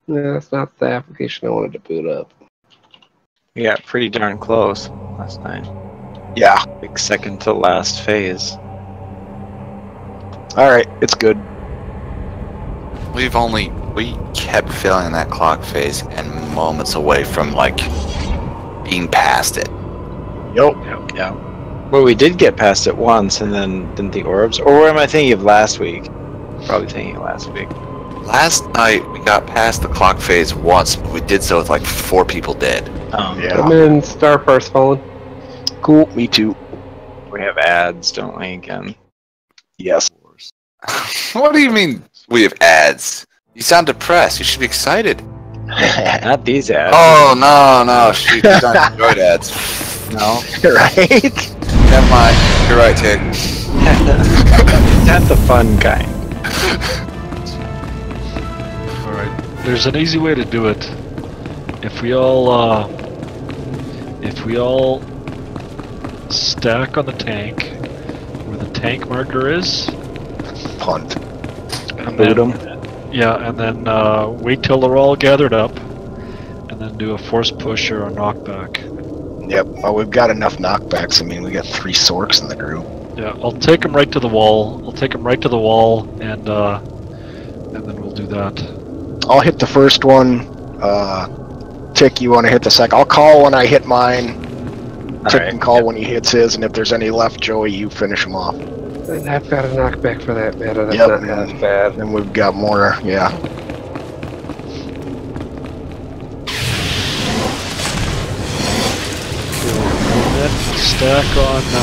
Yeah, that's not the application I wanted to boot up. We got pretty darn close last night. Yeah. Like second to last phase. Alright, it's good. We kept failing that clock phase and moments away from, like, being past it. Yup. Yeah. Well, we did get past it once, and then didn't the orbs? Or what am I thinking of last week? Probably thinking of last week. Last night, we got past the clock phase once, but we did so with, like, 4 people dead. Yeah. I'm in Star Parse Fallen. Cool, me too. We have ads, don't we, again? Yes. What do you mean we have ads? You sound depressed. You should be excited. Not these ads. Oh, no. Shoot, you don't enjoy ads. No. Right? Never mind. You're right, Tig. Not the fun kind. Alright, there's an easy way to do it. If we all stack on the tank where the tank marker is, Punt. and Boot them. yeah, and then wait till they're all gathered up, and then do a force push or a knockback. Yep. Well, we've got enough knockbacks. I mean, we got 3 Sorks in the group. Yeah, I'll take them right to the wall. And then we'll do that. I'll hit the first one. Tick, you want to hit the second? I'll call when I hit mine. Tick can call when he hits his, and if there's any left, Joey, you finish them off. And I've got a knockback for that matter. That's Yep, not half bad. And we've got more, yeah. Stack on me.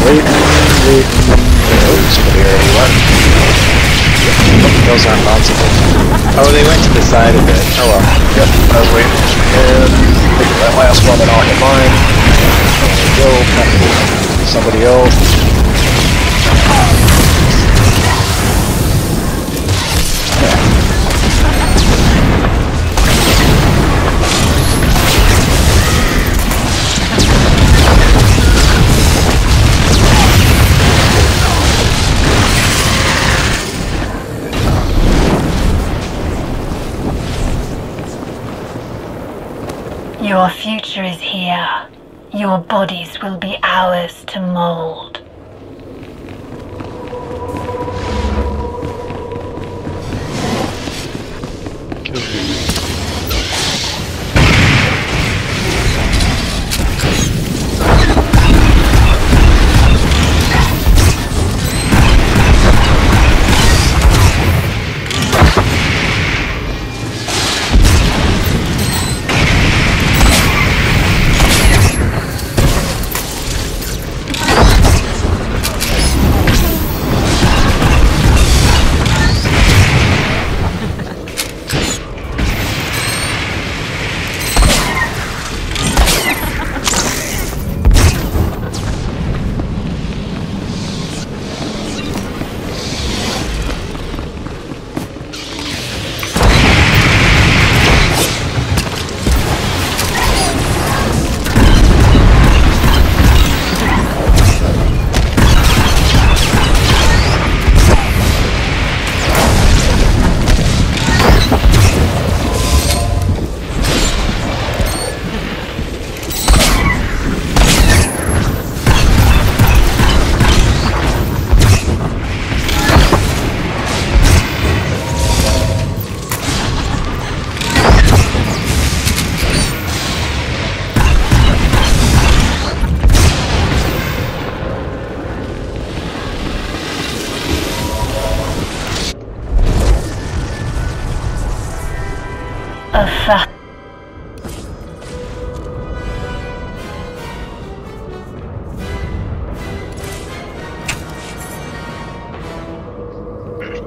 Waiting. Somebody already left. Those aren't bounceable. Oh, they went to the side a bit. Oh well. Yep, I was waiting. And pick that last one and I'll hit mine. There we go. Somebody else. Your future is here. Your bodies will be ours to mold.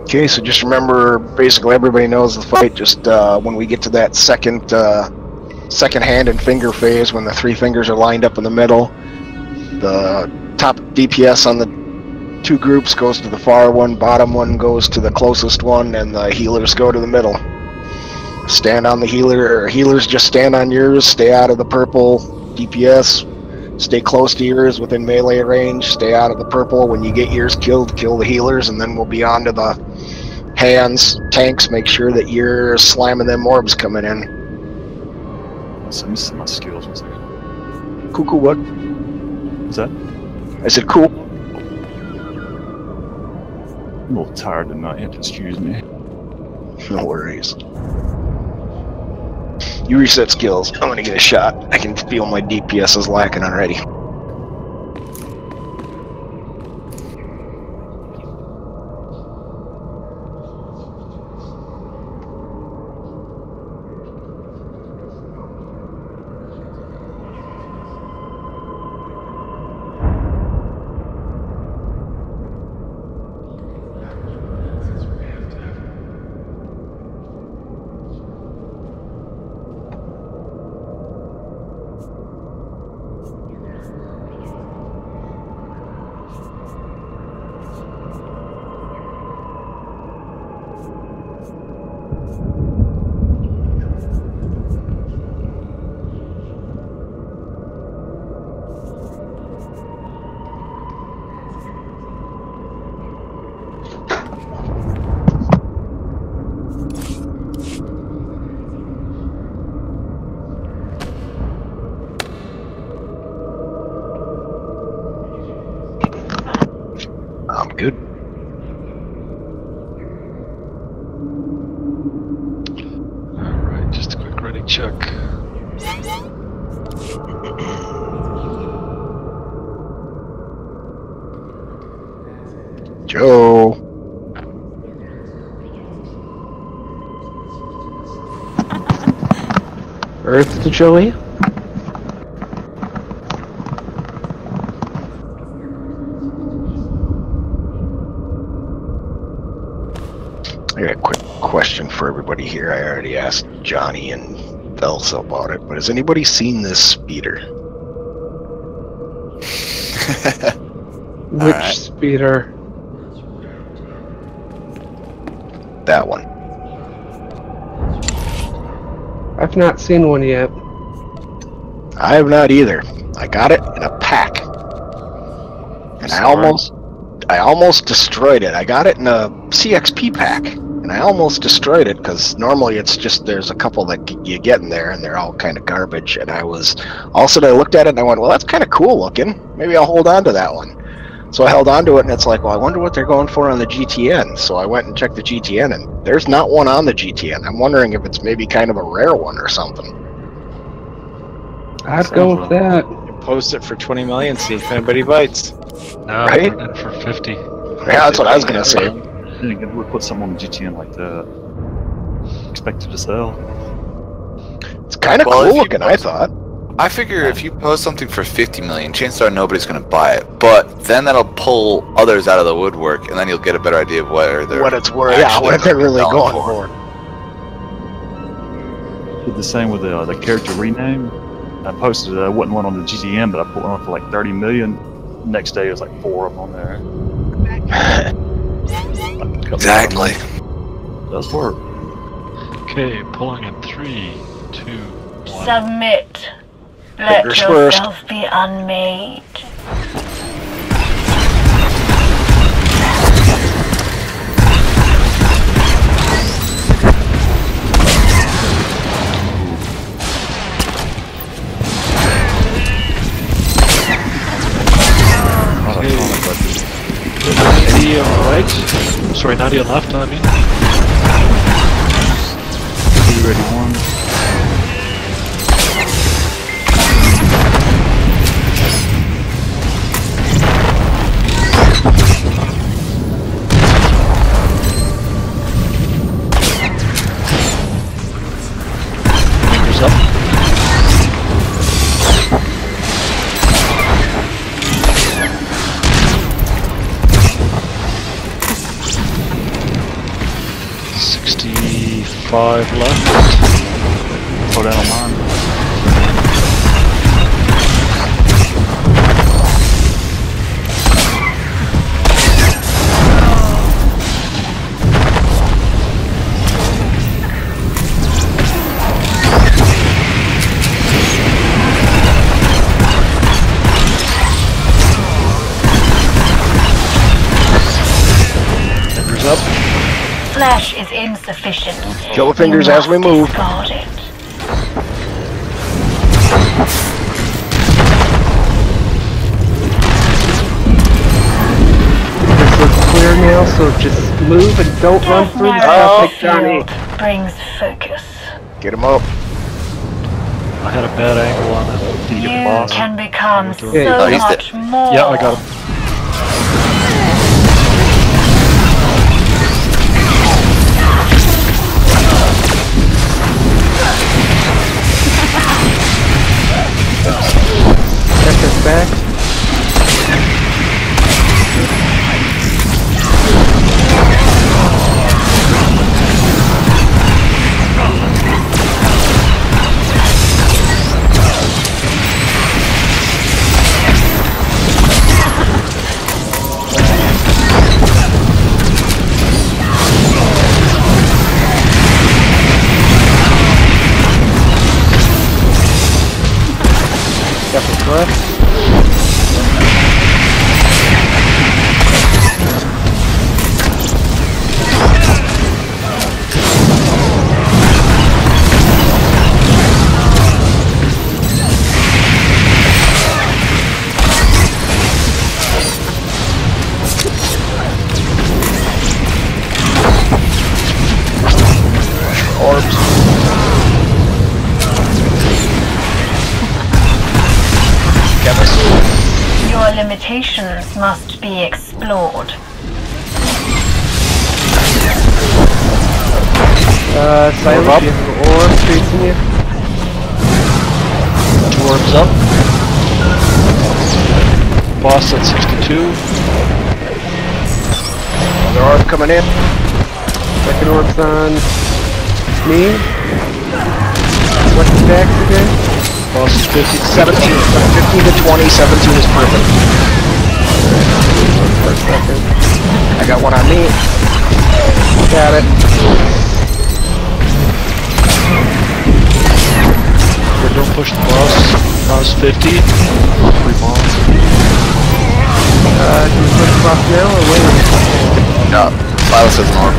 Okay, so just remember, basically everybody knows the fight. Just when we get to that second hand and finger phase, when the 3 fingers are lined up in the middle, the top DPS on the 2 groups goes to the far one, bottom one goes to the closest one, and the healers go to the middle. stand on the healer, or healers just stand on yours, stay out of the purple DPS, stay close to yours within melee range, stay out of the purple. When you get yours killed, kill the healers, and then we'll be on to the hands, tanks. Make sure that you're slamming them orbs coming in. Let me see my skills. One second. Cool, what? What's that? I said cool. I'm a little tired tonight, excuse me. No worries. You reset skills. I'm gonna get a shot. I can feel my DPS is lacking already. I'm good. Alright, just a quick ready check. Joe. Earth to Joey. I got a quick question for everybody here. I already asked Johnny and Velsa about it, but has anybody seen this speeder? Which Alright. speeder? That one. I've not seen one yet. I have not either. I got it in a pack. And I almost destroyed it. I got it in a CXP pack. And I almost destroyed it because normally it's just there's a couple that you get in there and they're all kind of garbage. And I was all of a sudden I looked at it and I went, well, that's kind of cool looking. Maybe I'll hold on to that one. So I held on to it and it's like, well, I wonder what they're going for on the GTN. So I went and checked the GTN and there's not one on the GTN. I'm wondering if it's maybe kind of a rare one or something. I'd go with that. Post it for 20 million, see if anybody bites. No, Right? put it in for 50. Yeah, that's what I was gonna say. We'll put some on the GTN like that. Expected to sell. It's kind of Well, if cool you looking, I thought. I figure if you post something for 50 million, chances are nobody's going to buy it. But then that'll pull others out of the woodwork, and then you'll get a better idea of where they're What it's worth, yeah, what they're really selling going for. Did the same with the character rename. I posted it. I wasn't one on the GTN, but I put one on for like 30 million. Next day, it was like 4 of them on there. Exactly. Does work. Okay, pulling in 3, 2, 1. Submit. Let Fingers first. yourself be unmade. Nadia right. Sorry, Nadia left, I mean. You ready one? Fingers up. Five left. Put down on mine. flesh is insufficient. Kill the fingers as we move. Discard it. This looks clear now, so just move and don't run through the stuff like Johnny. Brings focus. Get him up. I had a bad angle on it. Did you get the boss? Can become so he's much more. Yeah, I got him. Check this back. Got the thrust. Orbs. Your limitations must be explored. Sýlas, you have an orb chasing you. Orbs up. Boss at 62. Another orb coming in. Second orb's on me. What's the dex again? Boss is 50. 17. 15 to 20. 17 is perfect. For a second. I got one on me. Got it. Yeah, don't push the boss. Boss 50. 3 bombs. Do we push the boss now or wait? No, Sýlas has an orb.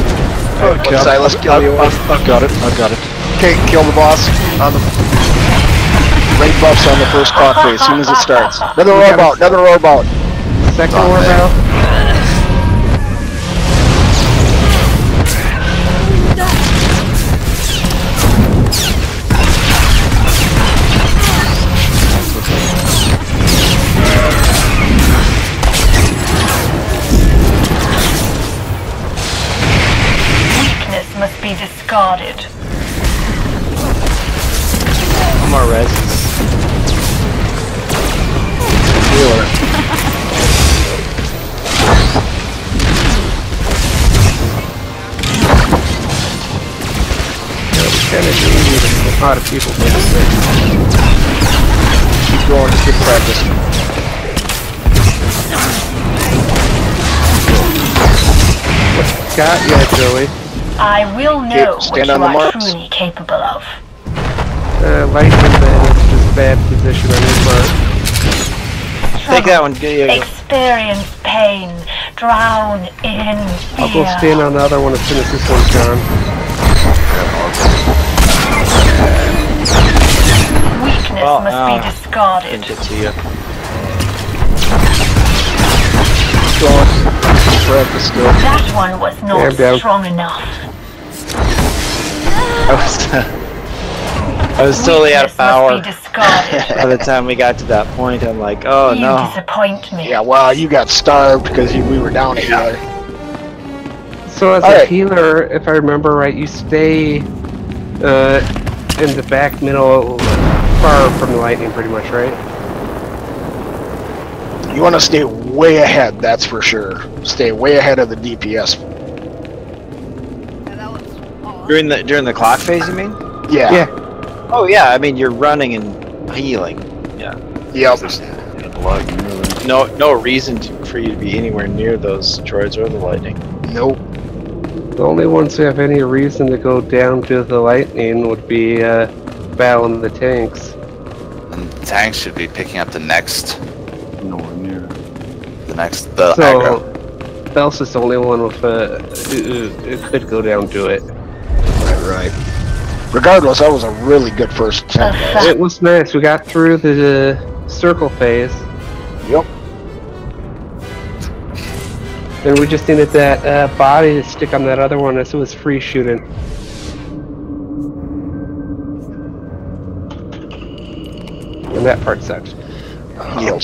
Okay, Sýlas, kill you. I've got it. I've got it. Okay, kill the boss on the rank buffs on the first clock phase as soon as it starts. Another orb out, another orb out. Second orb out. Weakness must be discarded. More res. Healer. Kinda do need a lot of people for this thing. Keep going, just get practice. Got ya, Joey. I will know what stand you on the are marks. truly capable of. Lightning man is just bad position on your part. Take that one. Yeah. Experience pain. Drown in fear. I'll go stand on the other one as soon as this one's gone. Weakness must be discarded. Didn't get to you. Going. Practice still. That one was not I'm down. strong enough. I was totally out of power. Weakness must be discarded. By the time we got to that point, I'm like, oh You no. disappoint me. Yeah, well, you got starved because we were down together. So as a healer, if I remember right, you stay in the back middle, far from the lightning pretty much, right? You want to stay way ahead, that's for sure. Stay way ahead of the DPS. During the clock phase, you mean? Yeah. Yeah. Oh yeah, I mean you're running and healing. Yeah. Yep. No reason for you to be anywhere near those droids or the lightning. Nope. The only ones who have any reason to go down to the lightning would be battling the tanks. And the tanks should be picking up the next, Nowhere near. the aggro. Bells is the only one with who could go down to it. Right. Regardless, that was a really good first attempt, guys. It was nice. We got through the circle phase. Yep. And we just needed that body to stick on that other one as it was free shooting. And that part sucks. Yep.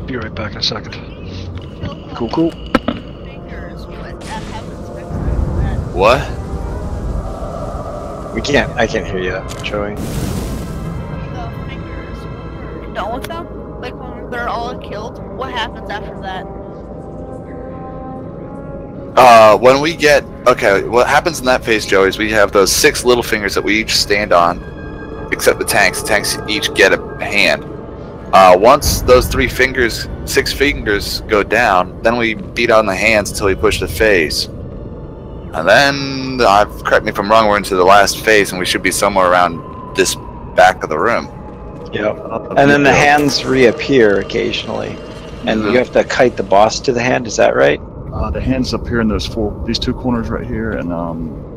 Be right back in a second. Cool, cool. What? I can't hear you, Joey. The fingers, when we're done with them, like when they're all killed, what happens after that? When we get... Okay, what happens in that phase, Joey, is we have those 6 little fingers that we each stand on, except the tanks. The tanks each get a hand. Once those 6 fingers go down, then we beat on the hands until we push the phase. And then, correct me if I'm wrong, we're into the last phase and we should be somewhere around this back of the room. Yep. And then the hands reappear occasionally. And you have to kite the boss to the hand, is that right? The hands up here in these 2 corners right here, and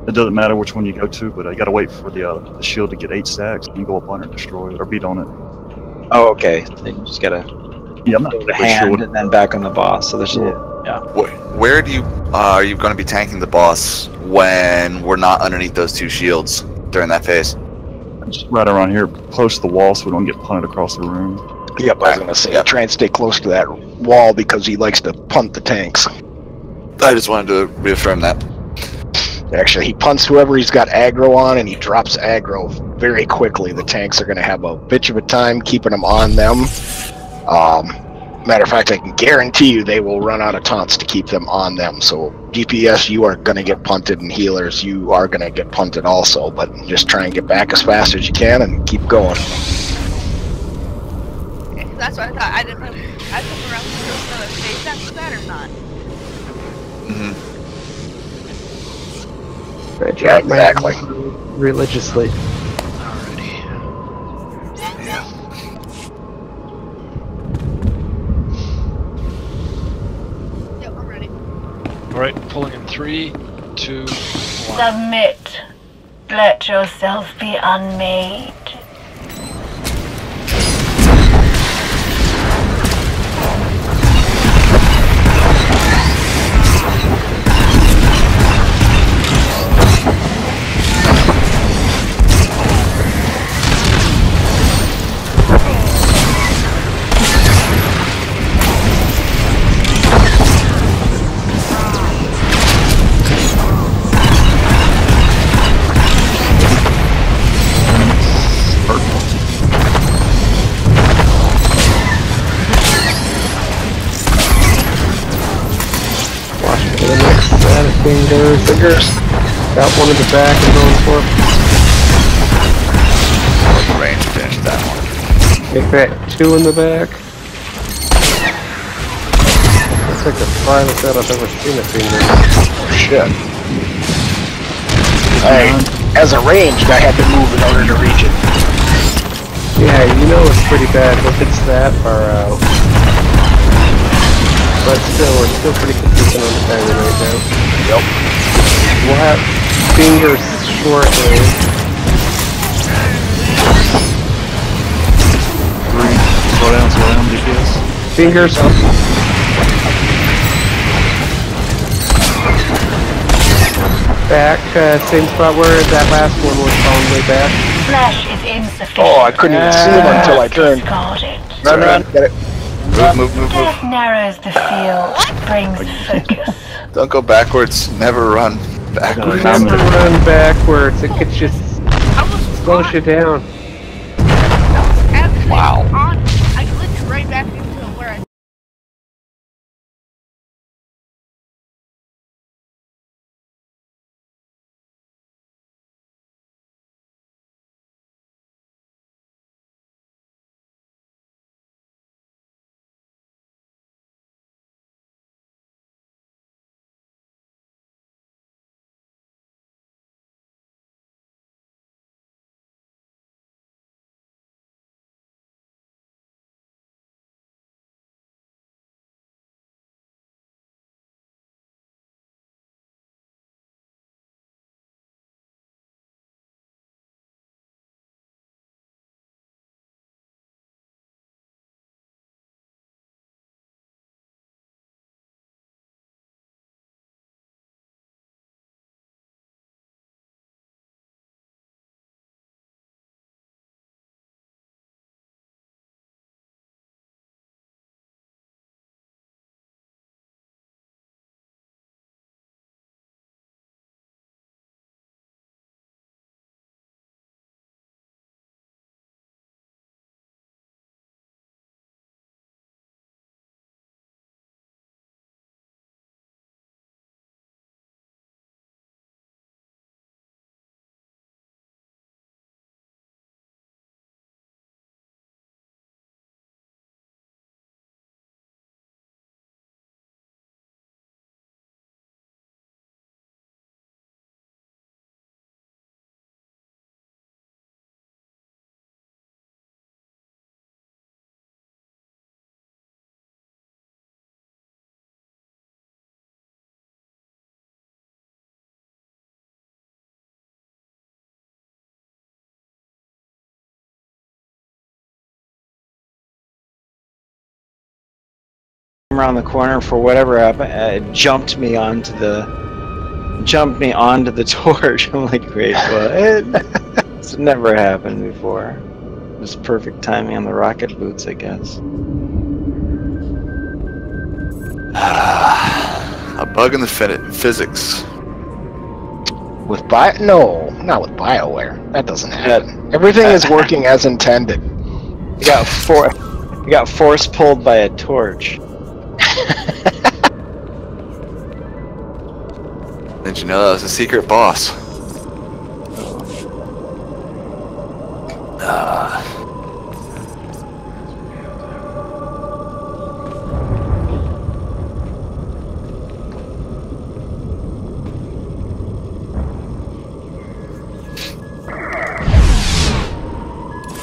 it doesn't matter which one you go to, but you gotta wait for the shield to get 8 stacks, and you go up on it, destroy it, or beat on it. Oh, okay. So you just gotta Yeah, I'm not the hand and then back on the boss. So there's a little, Where do you are you going to be tanking the boss when we're not underneath those 2 shields during that phase? Just right around here, close to the wall, so we don't get punted across the room. Yep, I was gonna say, try and stay close to that wall because he likes to punt the tanks. I just wanted to reaffirm that. Actually, he punts whoever he's got aggro on, and he drops aggro very quickly. The tanks are going to have a bitch of a time keeping them on them. Matter of fact, I can guarantee you they will run out of taunts to keep them on them. So DPS, you are going to get punted, and healers, you are going to get punted also. But just try and get back as fast as you can and keep going. Okay, that's what I thought. I didn't know. I come around to another phase after that or not. Yeah, exactly. Religiously. Alrighty. Yep, I'm ready. Alright, pulling in 3, 2, 1. Submit. Let yourself be unmade. Fingers. Got one in the back and going for it. Range finish that one. Make that 2 in the back. That's like the farthest that I've ever seen a finger. Oh, shit. As a ranged, I had to move in order to reach it. Yeah, you know it's pretty bad if it's that far out. But still, we're still pretty consistent on the timing right now. Yep. We'll have fingers shortly. 3, slow down, DPS. Fingers up. Back, same spot where that last one was falling way back. Flesh is insufficient. Oh, I couldn't even see him until I turned. Discarded. Run. Get it. Move. Death narrows the field, brings focus. Don't go backwards. Never run backwards. Never run backwards. It could just slows you down. Wow. I glitched right back into where I around the corner for whatever happened. It jumped me onto the torch. I'm like, wait, what? It's never happened before. It was perfect timing on the rocket boots, I guess. A bug in the physics. With no, not with BioWare. That doesn't happen. Everything is working as intended. You got force pulled by a torch. Did you know that was a secret boss?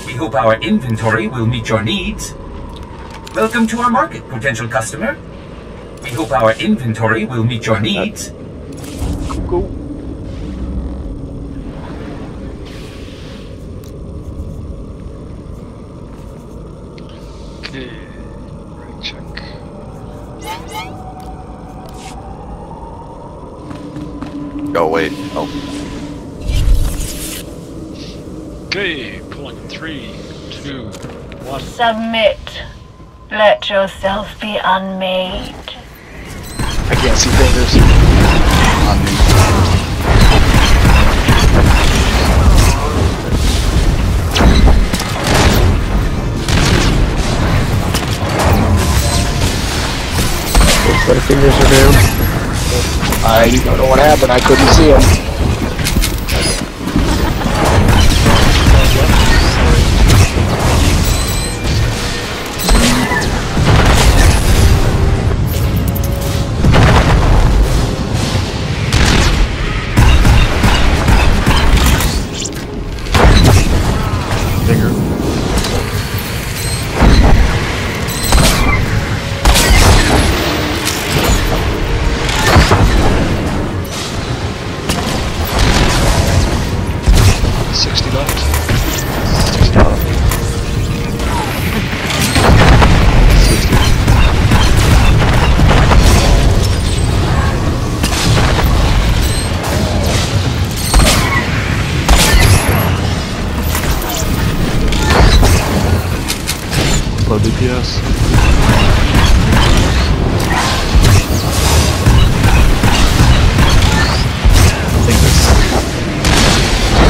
We hope our inventory will meet your needs. Welcome to our market, potential customer. We hope our inventory will meet your needs. Cool. Okay, right check. Oh wait. Oh. Okay, pulling 3, 2, 1. Submit. Let yourself be unmade. I can't see fingers. Looks like fingers are down. I don't know what happened. I couldn't see them. Low DPS. I think that's...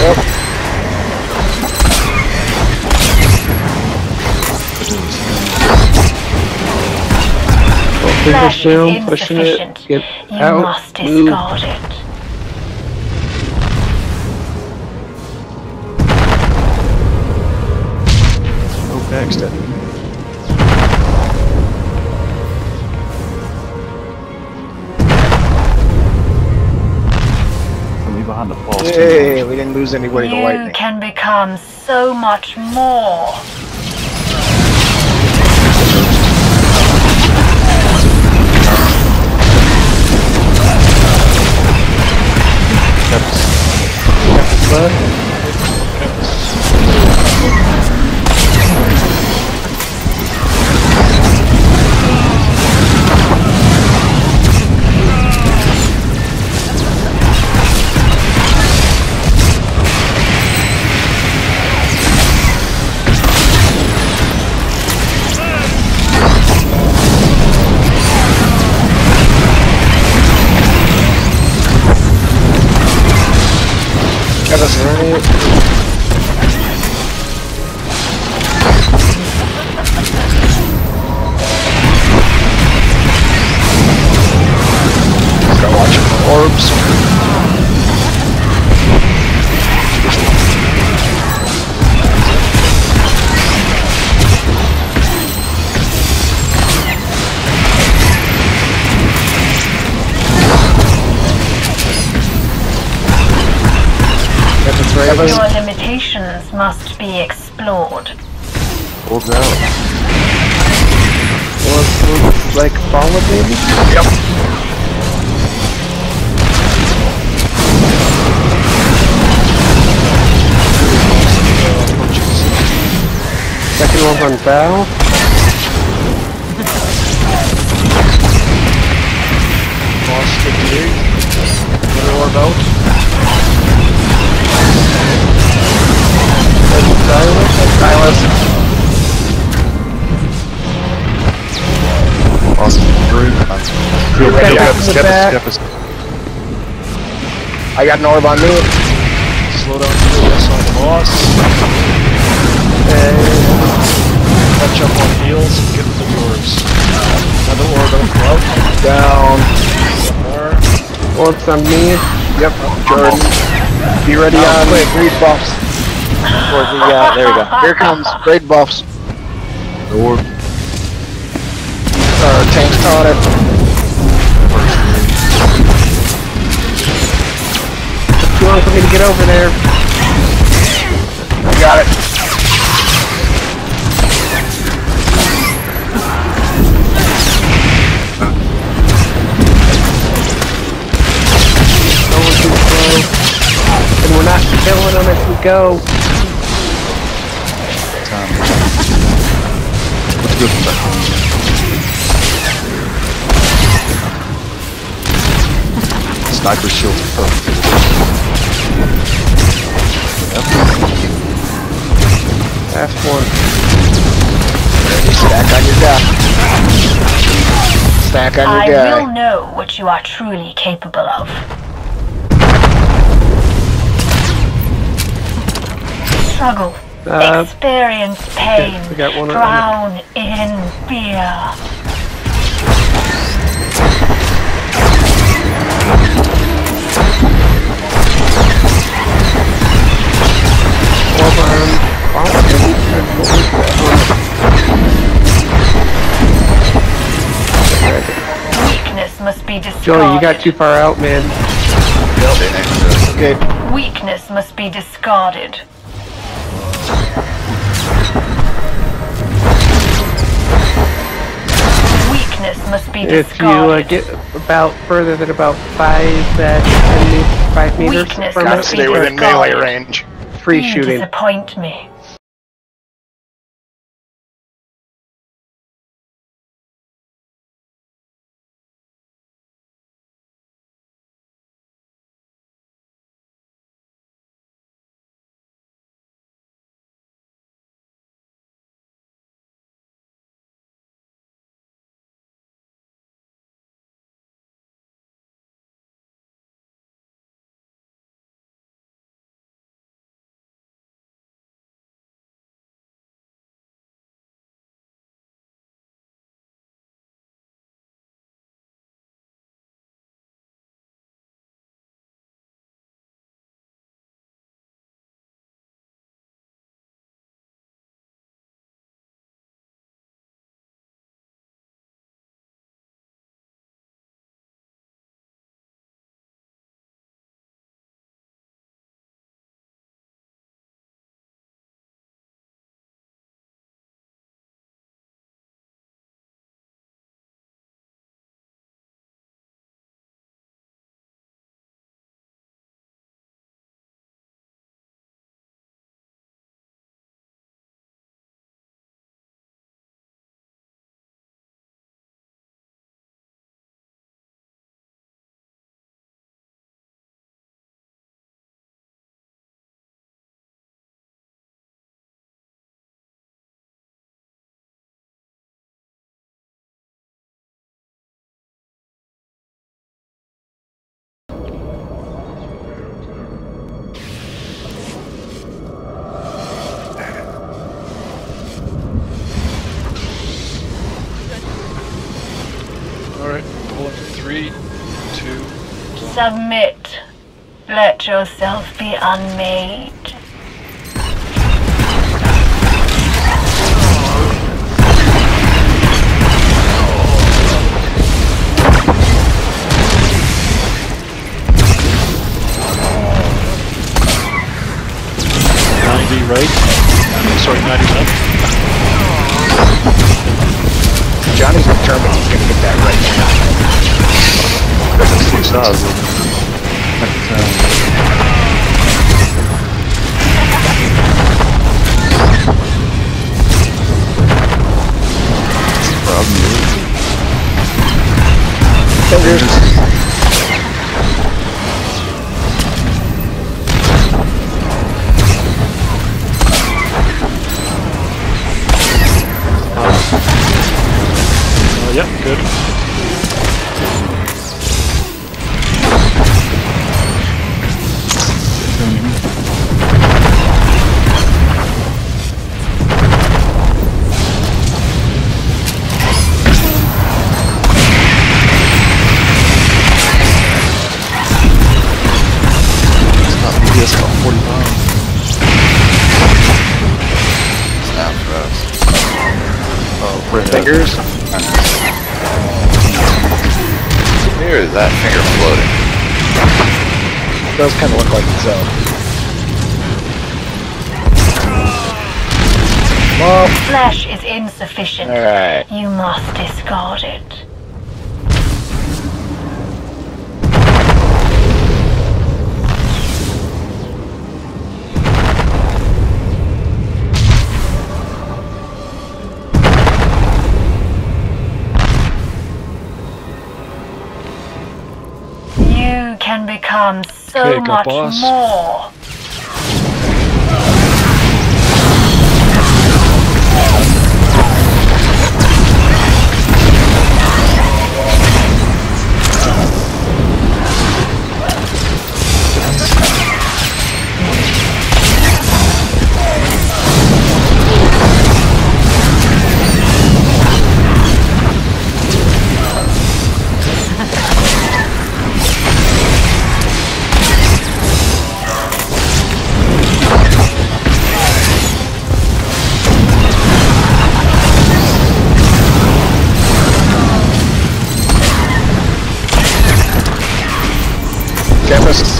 Yep. Well, fingers down, pushing it, get You out, must move. discard it. Oh, backstab. Behind the falls. Hey, we didn't lose anybody to You lightning. can become so much more. Start watching the orbs. Your limitations must be explored. Orbs out. Looks like fallen, maybe? Yep. Second one on bow. orb out. Sýlas. Awesome. I got an orb on me. Slow down to this on the boss. Catch up on heals and get the orbs. Another orb out. Down. More. Orbs on me. Yep, Jordan. Be ready on grade buffs. There we go. Here comes grade buffs. The orb. Tanks on it. Too long for me to get over there. I got it. Going too slow. And we're not killing them as we go. Let's go from back home. Sniper shields are perfect. Last one. Ready, stack on your guy. Stack on your guy. I will know what you are truly capable of. Struggle. Experience pain. We got one Drown in fear. Weakness must be discarded. Joey, you got too far out, man. Okay. Weakness must be discarded. Weakness must be If discarded. you get about further than about 5 meters Weakness from Gotta it, stay within melee range. free You shooting. disappoint me. Alright, pulling 3, 2, 1. Submit. Let yourself be unmade. Right? Sorry, 90 left. Johnny's determined he's gonna get that right now. That's a 6,000. Fingers. Fingers. Here, that finger floating. It does kind of look like itself. Well, Flesh is insufficient. alright. You must discard it. You can become so Okay, go much boss. more. Chemists.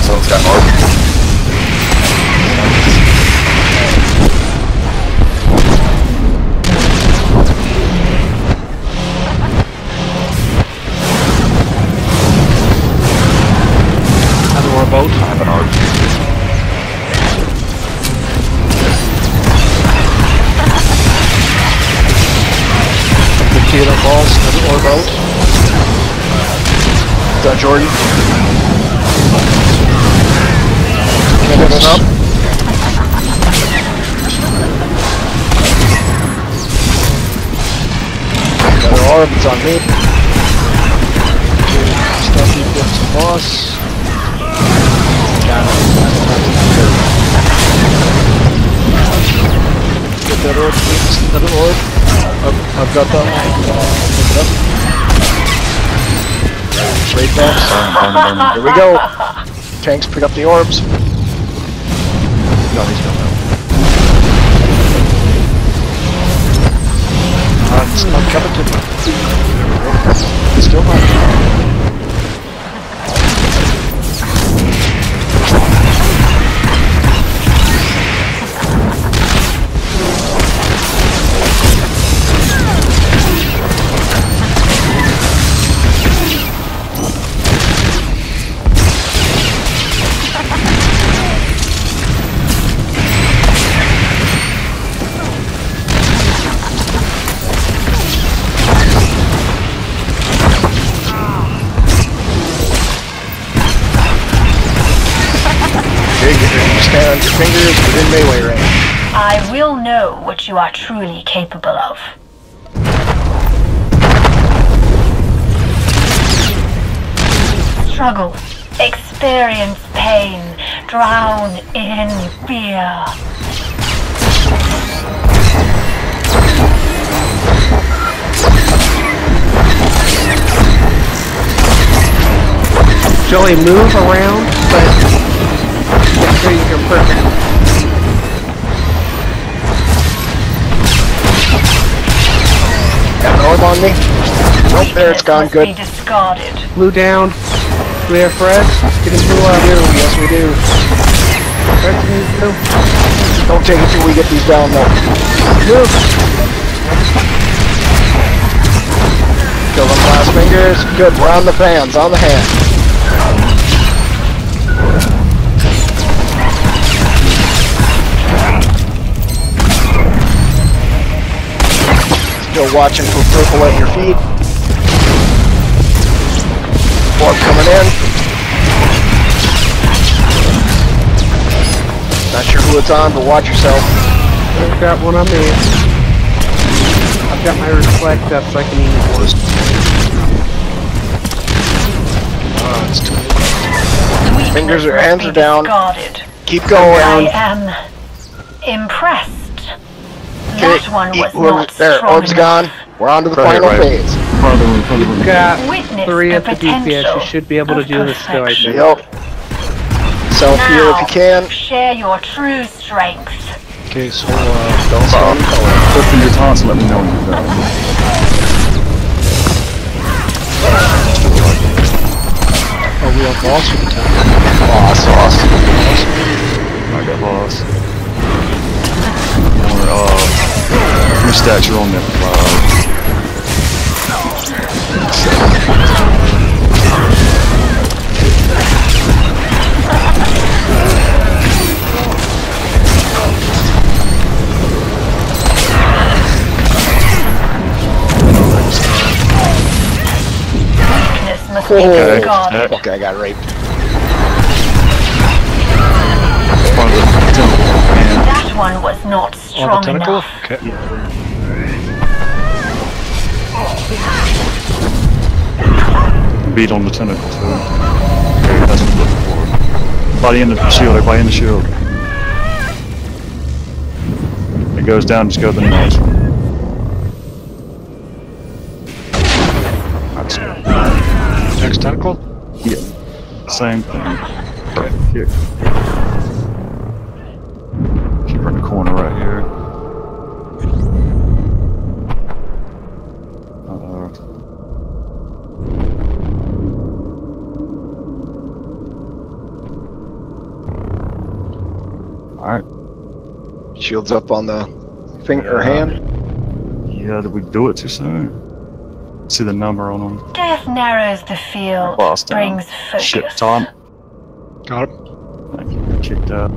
Someone's got more. How do our boat? I have an orb. The kid on balls, another or boat. Is that Jordan? Chemists up. Another orb, it's on me. Stuffy bits of boss. Get that orb, please. Another orb. I've got that one. Pick it up. Straight back. Here we go. Tanks pick up the orbs. No, he's got that one. I'm coming to me. Still not. Stand on your fingers within melee range. I will know what you are truly capable of. Struggle, experience pain, drown in fear. Joey, move around, but make sure you're perfect. Got an orb on me? Nope, there it's gone. Good. Be discarded. Blue down. Do we have Fred? Getting blue up. Yes, we do. Fred's getting blue. Don't take it till we get these down, though. Move. Kill them last fingers. Good. We're on the fans. On the hand. Still watching for purple at your feet. Orb coming in. Not sure who it's on, but watch yourself. I've got one on me. I've got my reflect up so I can use one. It's too late. Fingers or Weakness hands must are be down. discarded. Keep going. I am impressed. That one was not There, strong orb's enough. gone. We're on to the Right, final right. phase. Front of the room, front of the room. You've got Witness 3 the at the DPS. You potential should be able to of do this still, I think. Yep. Self-heal if you can. Share your true strength. Okay, so Don't stop. Open your taunts and let me know when you're done. are we on boss with the tank? Sauce. I got boss. Your stats are on that Weakness must be Okay. discarded. Okay, I got raped. front of the temple. That one was not On the strong tentacle? enough. Okay. Beat on the tentacle too. Okay, that's what I'm looking for. Everybody in the shield, everybody in the shield. It goes down, just go to the next one. That's good. Next tentacle? Yeah. Same thing. Right here. Keep her in the corner right here. Alright. Shields up on the finger or hand. Yeah, did we do it too soon? See the number on them. Death narrows the field, Boss down. brings focus. Shit, Tom. Got him. Thank you. Kicked out.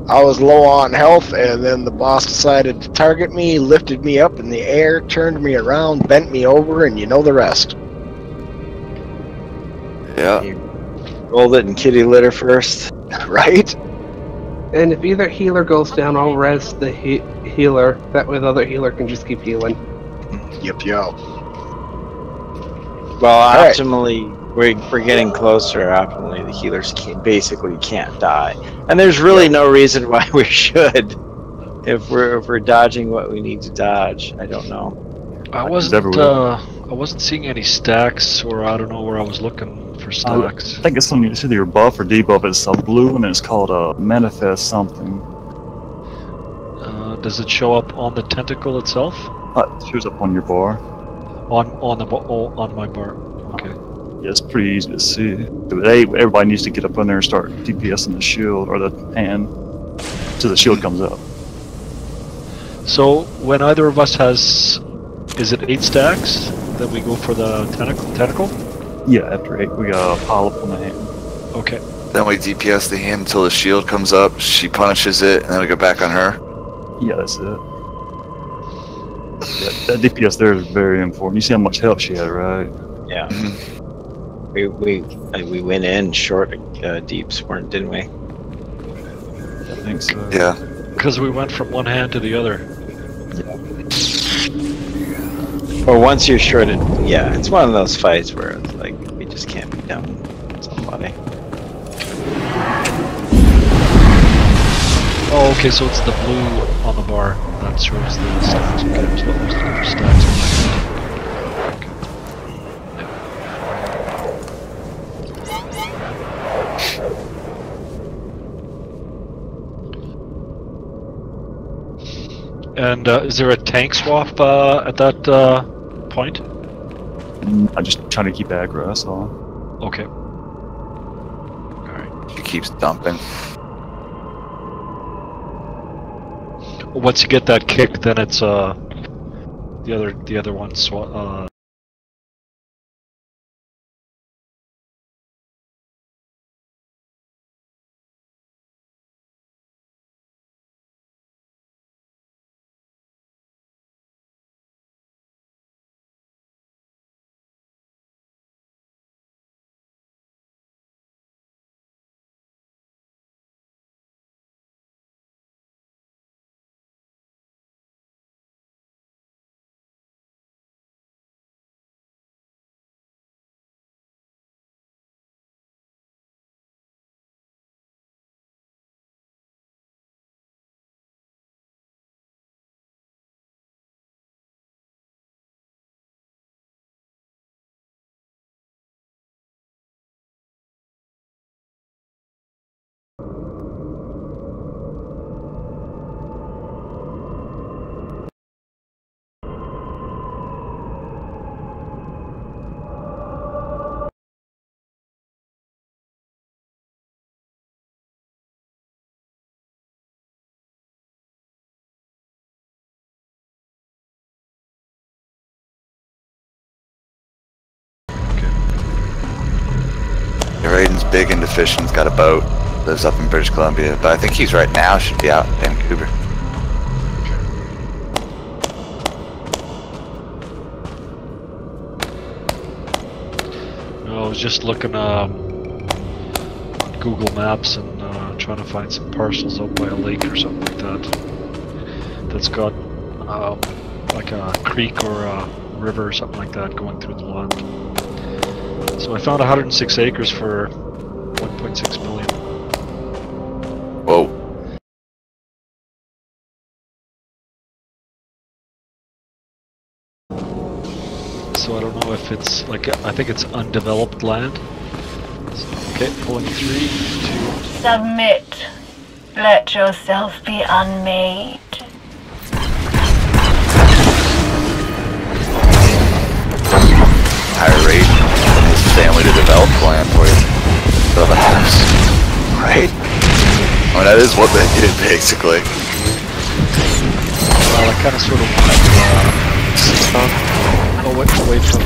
I was low on health, and then the boss decided to target me, lifted me up in the air, turned me around, bent me over, and you know the rest. Yeah. You rolled it in kitty litter first. Right? And if either healer goes down, I'll res the healer. That way the other healer can just keep healing. Yep. Well, Alright. optimally, we're getting closer. Optimally, the healers basically can't die, and there's really no reason why we should. If we're dodging what we need to dodge, I don't know. I wasn't seeing any stacks, or I don't know where I was looking for stacks. I think it's something, it's either your buff or debuff. It's a blue and it's called a manifest something. Does it show up on the tentacle itself? It shows up on your bar. On my bar. Okay. Yeah, it's pretty easy to see. Everybody needs to get up in there and start DPSing the shield or the hand till the shield comes up. So when either of us has, is it 8 stacks that we go for the tentacle? Yeah, after 8 we got a pile up on the hand. Okay. Then we DPS the hand until the shield comes up. She punishes it, and then we go back on her. Yeah, that's it. That DPS there is very important. You see how much health she had, right? Yeah. We went in short deeps, didn't we? I think so. Yeah. Because we went from one hand to the other. Or once you're shorted, yeah, it's one of those fights where it's like we just can't be done. funny. Oh, okay, so it's the blue on the bar that shows the stacks. Okay, there's other stacks on my end. And is there a tank swap at that point? I'm just trying to keep aggro, that's all. Okay. Alright, she keeps dumping. Once you get that kick, then it's the other one Raiden's big into fishing, he's got a boat, lives up in British Columbia, but I think he's right now, should be out in Vancouver. I was just looking on Google Maps and trying to find some parcels out by a lake or something like that. That's got like a creek or a river or something like that going through the land. So I found 106 acres for 1.6 million. Whoa. So I don't know if it's like, I think it's undeveloped land. So, okay, pulling 3, 2. Submit. Let yourself be unmade. Hire rate and his family to develop land for you. Build a house. Right? I mean, that is what they did, basically. Well, I kind of sort of wanted to away from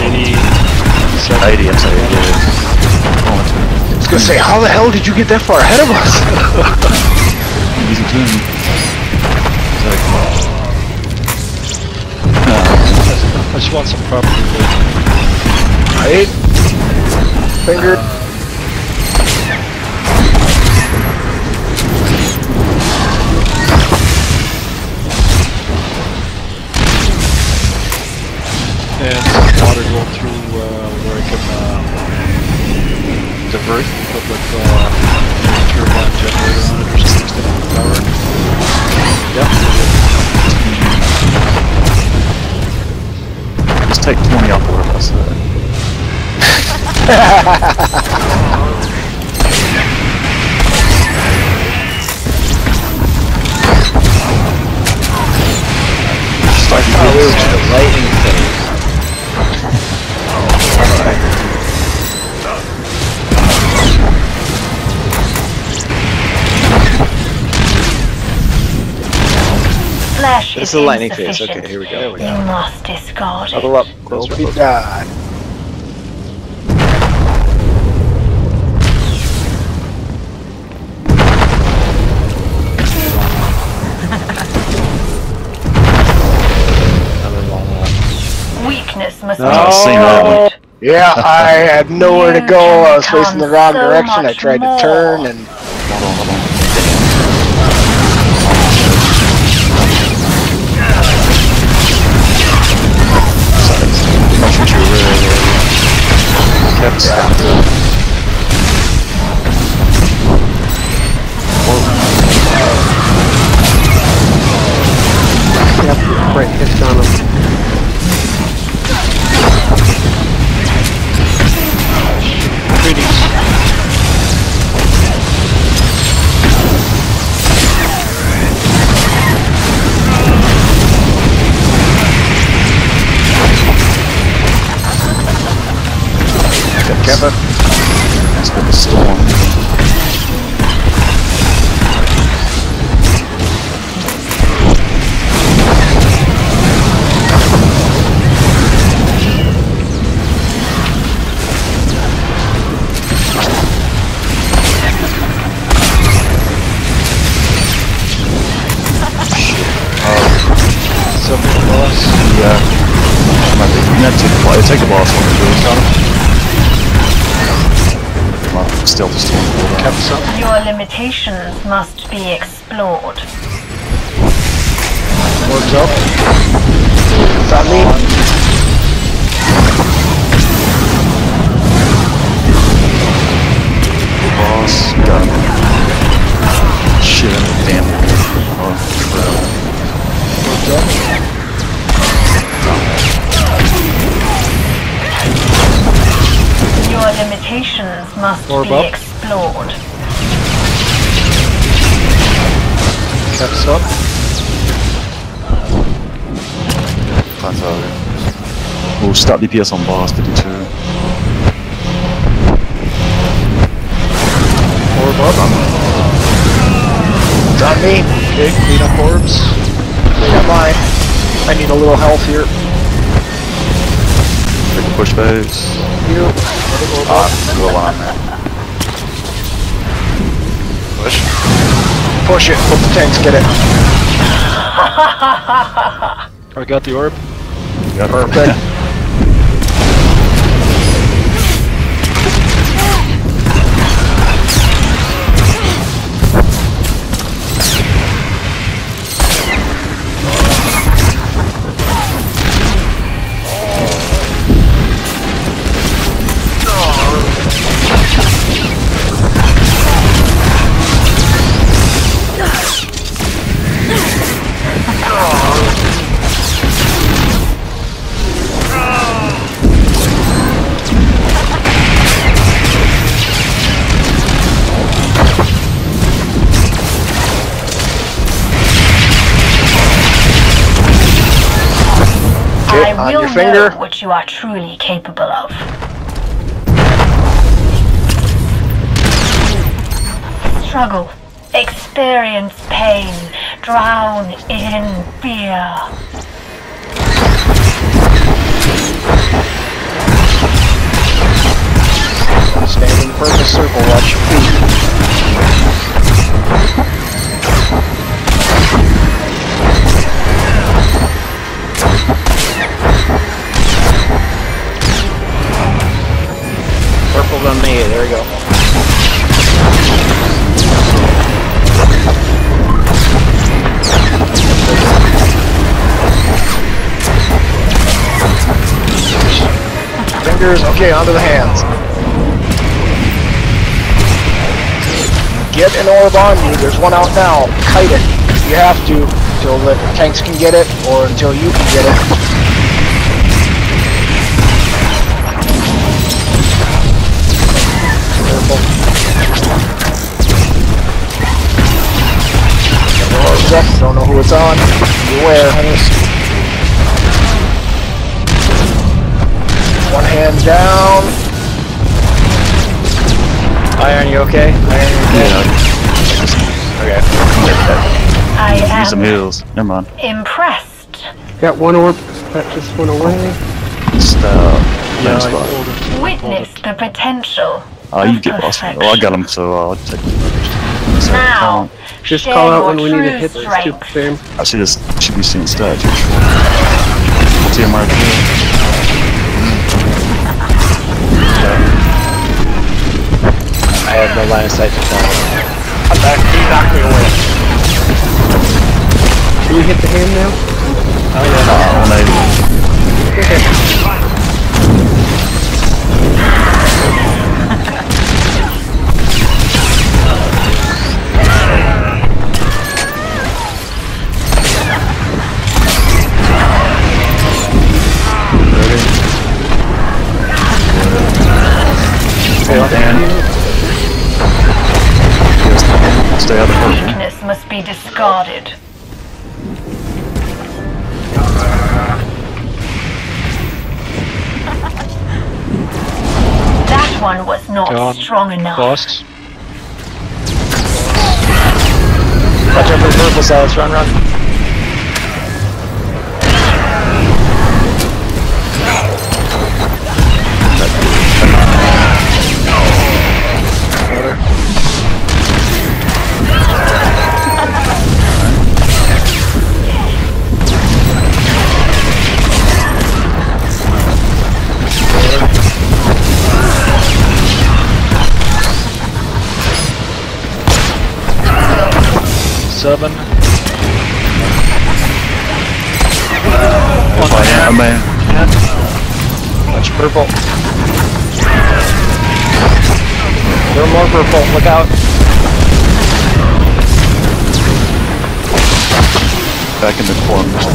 80. 80, I'm sorry. I was gonna say, how the hell did you get that far ahead of us? Easy tune. I just want some property. Right? Fingered. And some water going through where I can divert, put like a turbine generator on it or something to have power. Yep. Just take 20 off the rest of it. Start the lightning phase. Flesh This is is the lightning phase. insufficient. Okay, here we go. You must discard it. Level up. Closer to die. Weakness must be same destroyed. Yeah, I had nowhere to go. I was facing the wrong So direction. I much tried to more. turn and tanks. Yep, right hits on him. Kevin. That's been a storm. Yeah. Take the boss one. Stealth is still Your limitations must be explored. Works up. It's on me. Boss, got him. Shit, damn it. Oh, crap. Works up. Your limitations must be explored. Caps up. That's all right. We'll stop DPS on boss 52. Orb up. It's on me. Okay, clean up orbs. Clean up mine. I need a little health here. Take the push phase. You. Go on there. Push. Push it. Let the tanks get it. I got the orb. Got Perfect. I will know what you are truly capable of. Struggle, experience pain, drown in fear. Stand in the perfect circle, watch your feet. Purple's on me, there we go. Fingers, okay, onto the hands. Get an orb on you, there's one out now. Kite it. You have to, until the tanks can get it, or until you can get it. Get the orbs up, don't know who it's on. Beware. One hand down. Iron, you okay? Iron, you okay? Yeah. Okay. I Need some am heals. Never mind. impressed. Got one orb that just went away. Just, Yeah, spot. Witness the potential. You get boss. Oh, I got him, so I'll take the first. Now, Just share call out your when we need to true hit the strength. stupid thing. Actually, this should be seeing stats. TMR. I have no line of sight to follow. I'm back. He knocked me away. Do we hit the hand now? Oh yeah. 180. Stay out of the purple. Weakness must be discarded. That one was not strong enough. Lost. Watch out for the purple, Sýlas. Run, run. Seven. A man. Watch purple. There are more purple. Look out. Back in the corners.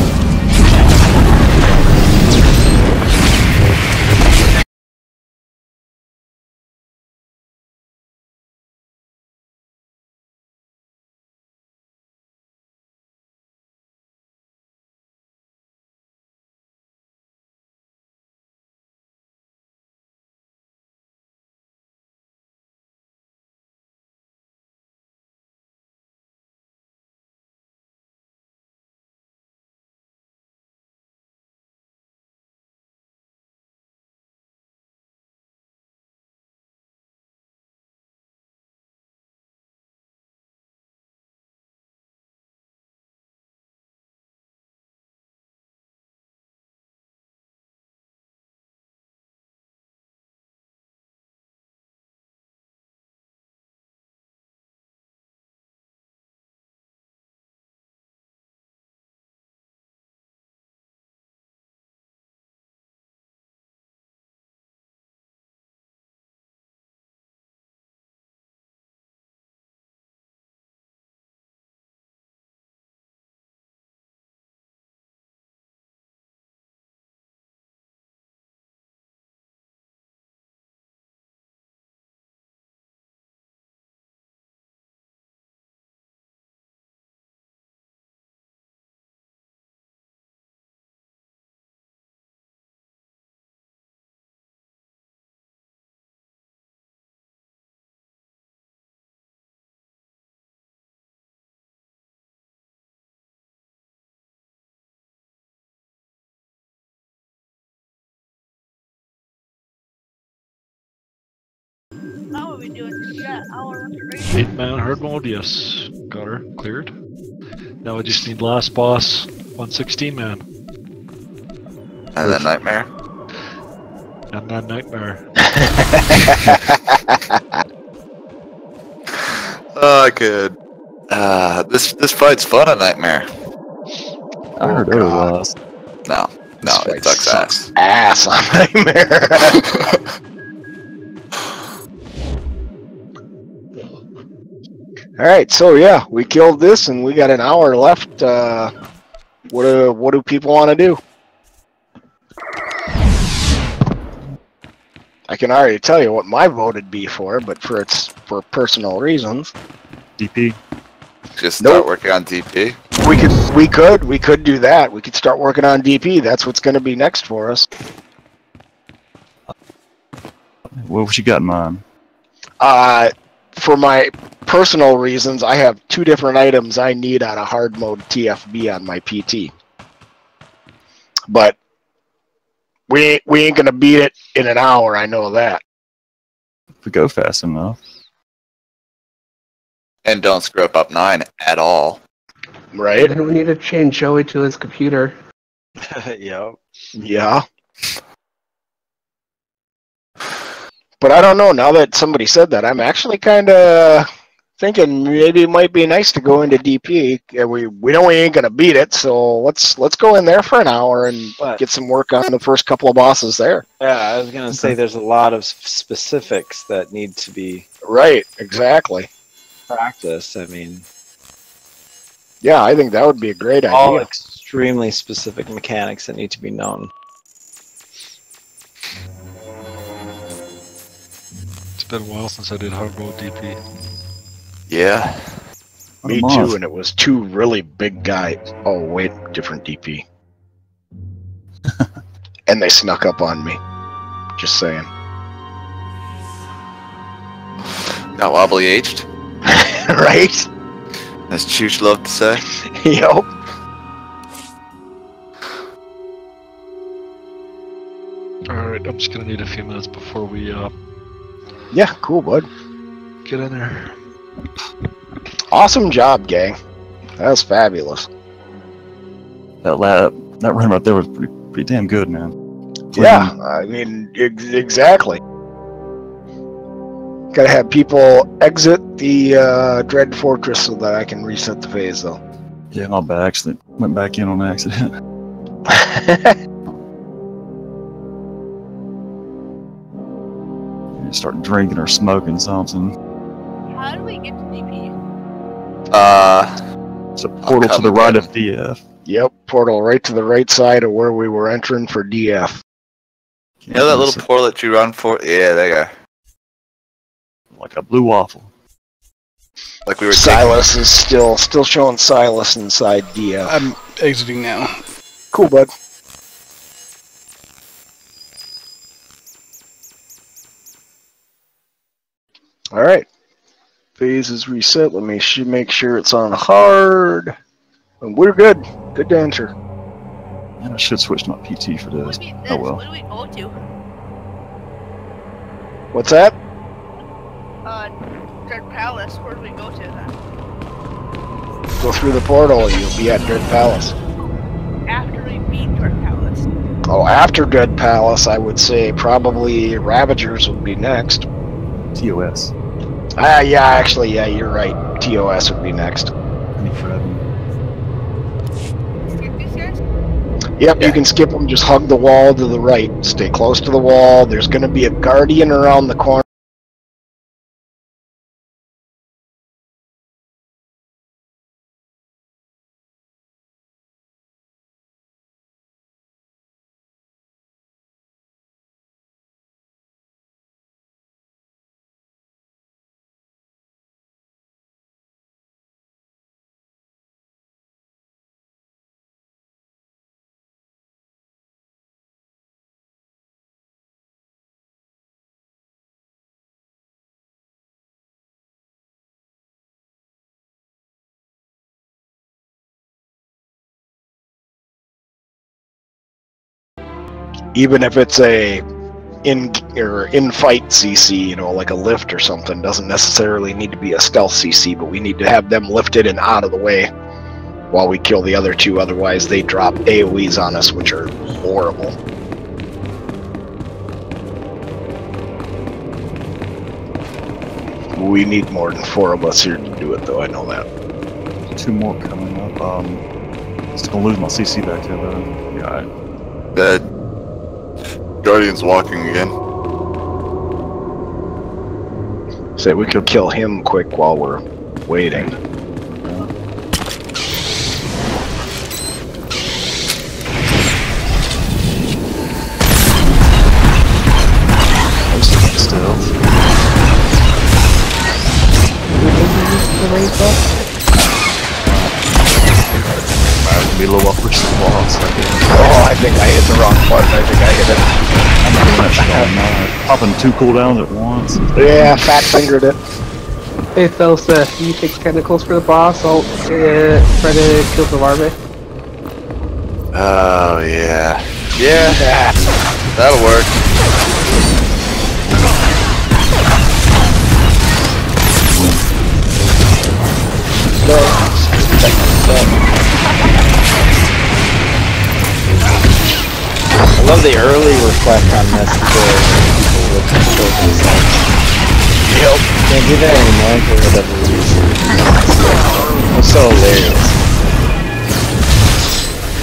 How are we doing? Yeah, hour 8-man hard mode, yes. Got her cleared. Now we just need last boss, 116 man. And then Nightmare. And then Nightmare. Oh, good. This fight's fun at Nightmare. I heard it was. No, it sucks ass. Ass on Nightmare. Alright, so yeah, we killed this and we got an hour left. What do people want to do? I can already tell you what my vote would be for, but for personal reasons. DP. Just start working on DP. We could do that. We could start working on DP. That's what's going to be next for us. What you got in mind? For my personal reasons, I have 2 different items I need out of hard mode TFB on my PT. But we ain't gonna beat it in an hour, I know that. If we go fast enough. And don't screw up 9 at all. Right? And we need to change Joey to his computer. Yep. Yeah. But I don't know, now that somebody said that, I'm actually kind of thinking maybe it might be nice to go into DP. We know we ain't going to beat it, so let's go in there for an hour and get some work on the first couple of bosses there. Yeah, I was going to say there's a lot of specifics that need to be... Right, exactly. Practiced, I mean... Yeah, I think that would be a great idea. All extremely specific mechanics that need to be known. been a while since I did hard mode DP. Yeah. Me too, and it was two really big guys. Oh wait, different DP. And they snuck up on me. Just saying. Got wobbly aged. Right? As Chooch loved to say. Yep. Alright, I'm just gonna need a few minutes before we Yeah, cool, bud. get in there. Awesome job, gang. That was fabulous. That run right there was pretty damn good, man. Yeah, I mean, exactly. Gotta have people exit the Dread Fortress so that I can reset the phase, though. Yeah, not by accident. Went back in on accident. You start drinking or smoking something. How do we get to DP? It's a portal to the right of DF. Yep, portal right to the right side of where we were entering for DF. You know that little portal that you run for? Yeah, there you go. Like a blue waffle. Like we were Sýlas is still showing Sýlas inside DF. I'm exiting now. Cool, bud. Alright. Phase is reset. Let me make sure it's on hard. And we're good. Good to enter. Man, I should switch my PT for this. Oh well. What do we go to? What's that? Dread Palace. Where do we go to then? Go through the portal and you'll be at Dread Palace. After we beat Dread Palace. Oh, after Dread Palace, I would say probably Ravagers would be next. TOS. Yeah, actually, yeah, you're right. TOS would be next. Skip these guys? Yep, you can skip them. Just hug the wall to the right. Stay close to the wall. There's going to be a Guardian around the corner. Even if it's a in-fight CC, you know, like a lift or something, doesn't necessarily need to be a stealth CC, but we need to have them lifted and out of the way while we kill the other two, otherwise they drop AoEs on us, which are horrible. We need more than 4 of us here to do it, though, I know that. 2 more coming up. Just gonna lose my CC back there, though. Yeah, Dead. Guardian's walking again. Say we could kill him quick while we're waiting. Be a little upwards to the wall. Oh, I think I hit the wrong button. I think I hit it. Popping 2 cooldowns at once. Yeah, fat fingered it. Hey, fellas, you take tentacles for the boss. I'll try to kill the larvae. Oh, yeah. Yeah. That'll work. I love the early request on this for people with control themselves. Yep. Can't do that anymore for whatever reason. It's so hilarious.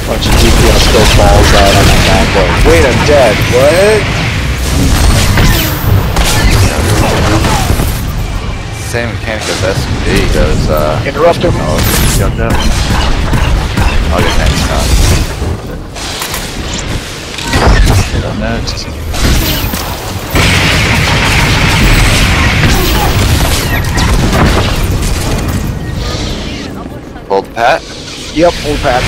Bunch of GPS still falls out on my back going, wait, I'm dead, what? Same mechanic as SUV does, interrupt him. Oh, got that one. I'll get next time. Next. Pat? Yep, hold Pat.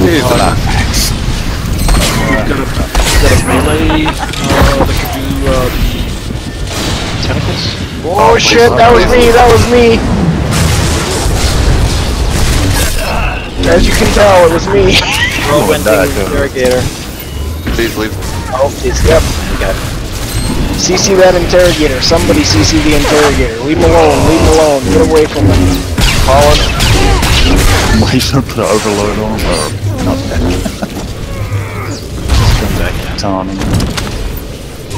Dude, Max. We've got a melee that can do the tentacles. Oh shit, that was me, that was me! As you can tell, it was me. Interrogator. Please leave. Oh, it's, yep. Got it. CC that interrogator. Somebody CC the interrogator. Leave him alone, leave him alone. Get away from him. Colin. Please don't put an overload on, or not that. Come back, Tom.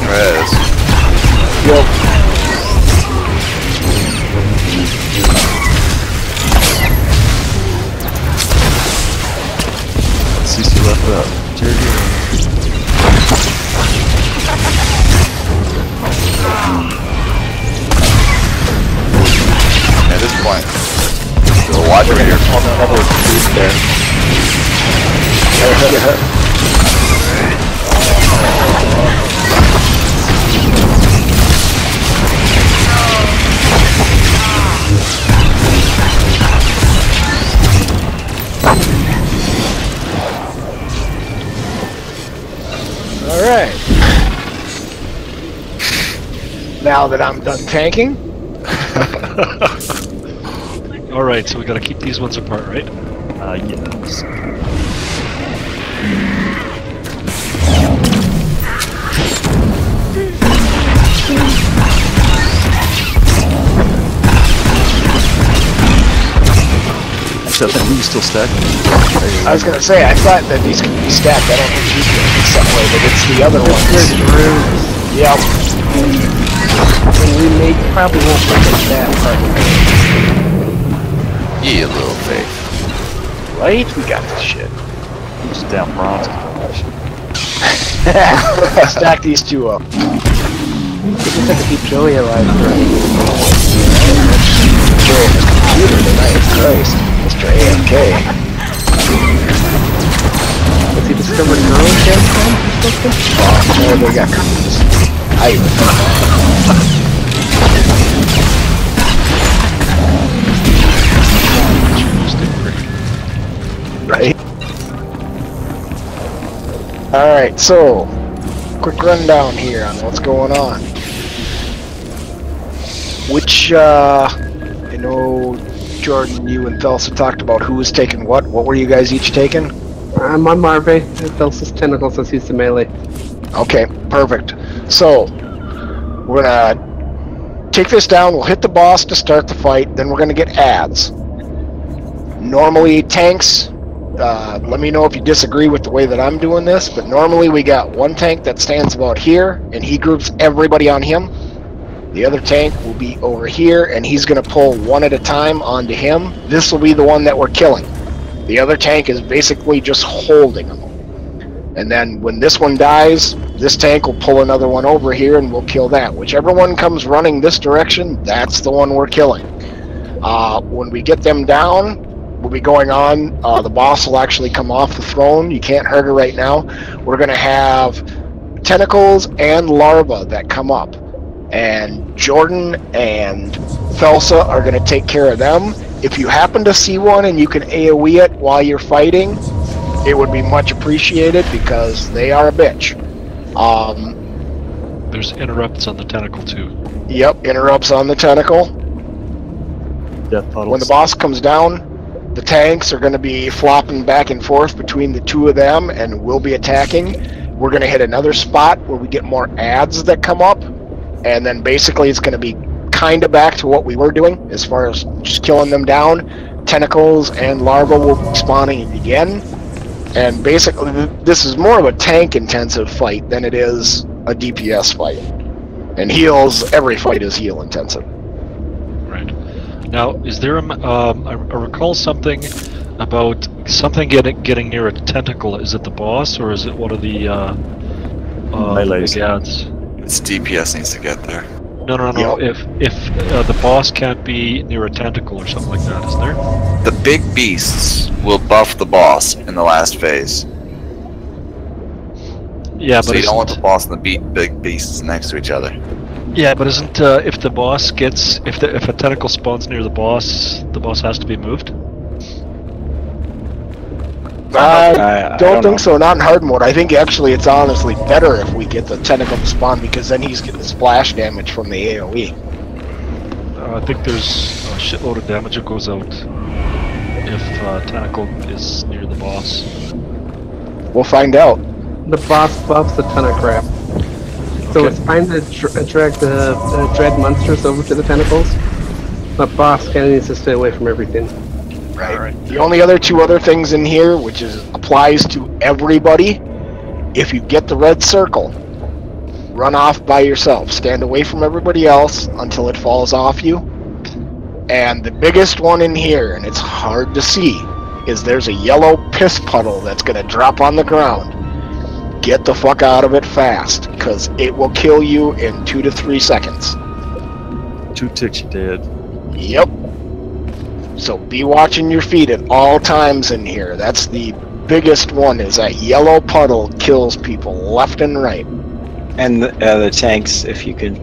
Rez. Yep. CC left up. Interrogator. At this point, there's a watch over here. There. Alright. Now that I'm done tanking. Alright, so we gotta keep these ones apart, right? Yes. Actually, I think we can still stack them. I was gonna say, I thought that these could be stacked. I don't think these can be separated. It's the other ones. Yep. And we probably won't look at that part. Yeah, little faith. Right? We got this shit. Just down bronze. Stack these two up. We just have to keep Joey alive first. Joey has a computer tonight. Christ. Mr. AMK. Has he discovered girls yet? Oh, they got cookies. I even know that. Right? Alright, so quick rundown here on what's going on. Which, I know Jordan, you and Thelsa talked about who was taking what. What were you guys each taking? I'm on Marve. Thelsa's tentacles, let's use the melee. Okay, perfect. So, we're gonna take this down, we'll hit the boss to start the fight, then we're gonna get ads. Normally, tanks, let me know if you disagree with the way that I'm doing this, but normally we got one tank that stands about here, and he groups everybody on him. The other tank will be over here, and he's gonna pull one at a time onto him. This will be the one that we're killing. The other tank is basically just holding him. And then when this one dies, this tank will pull another one over here and we'll kill that. Whichever one comes running this direction, that's the one we're killing. When we get them down, we'll be going on. The boss will actually come off the throne. You can't hurt her right now. We're going to have tentacles and larvae that come up. And Jordan and Thelsa are going to take care of them. If you happen to see one and you can AoE it while you're fighting, it would be much appreciated because they are a bitch. There's interrupts on the tentacle too. Yep, interrupts on the tentacle. Death puddles. When the boss comes down, the tanks are going to be flopping back and forth between the two of them and we'll be attacking. We're going to hit another spot where we get more ads that come up, and then basically it's going to be kind of back to what we were doing as far as just killing them down. Tentacles and larvae will be spawning again. And basically, this is more of a tank-intensive fight than it is a DPS fight. And heals, every fight is heal-intensive. Right. Now, is there I recall something about something getting near a tentacle. Is it the boss, or is it one of the melees? ads? It's DPS needs to get there. No. If the boss can't be near a tentacle or something like that, isn't there? The big beasts will buff the boss in the last phase. Yeah, So but you don't want the boss and the big beasts next to each other. Yeah, but isn't if the boss gets if a tentacle spawns near the boss has to be moved? I don't think so, not in hard mode. I think actually it's honestly better if we get the tentacle to spawn because then he's getting splash damage from the AoE. I think there's a shitload of damage that goes out if tentacle is near the boss. We'll find out. The boss buffs a ton of crap. So it's fine to drag the dread monsters over to the tentacles, but boss kind of needs to stay away from everything. Right. The only other two other things in here, which applies to everybody, if you get the red circle, run off by yourself. Stand away from everybody else until it falls off you. And the biggest one in here, and it's hard to see, is there's a yellow piss puddle that's going to drop on the ground. Get the fuck out of it fast, because it will kill you in 2 to 3 seconds. 2 ticks, you're dead. Yep. So be watching your feet at all times in here. That's the biggest one, is that yellow puddle kills people left and right. And the tanks, if you can,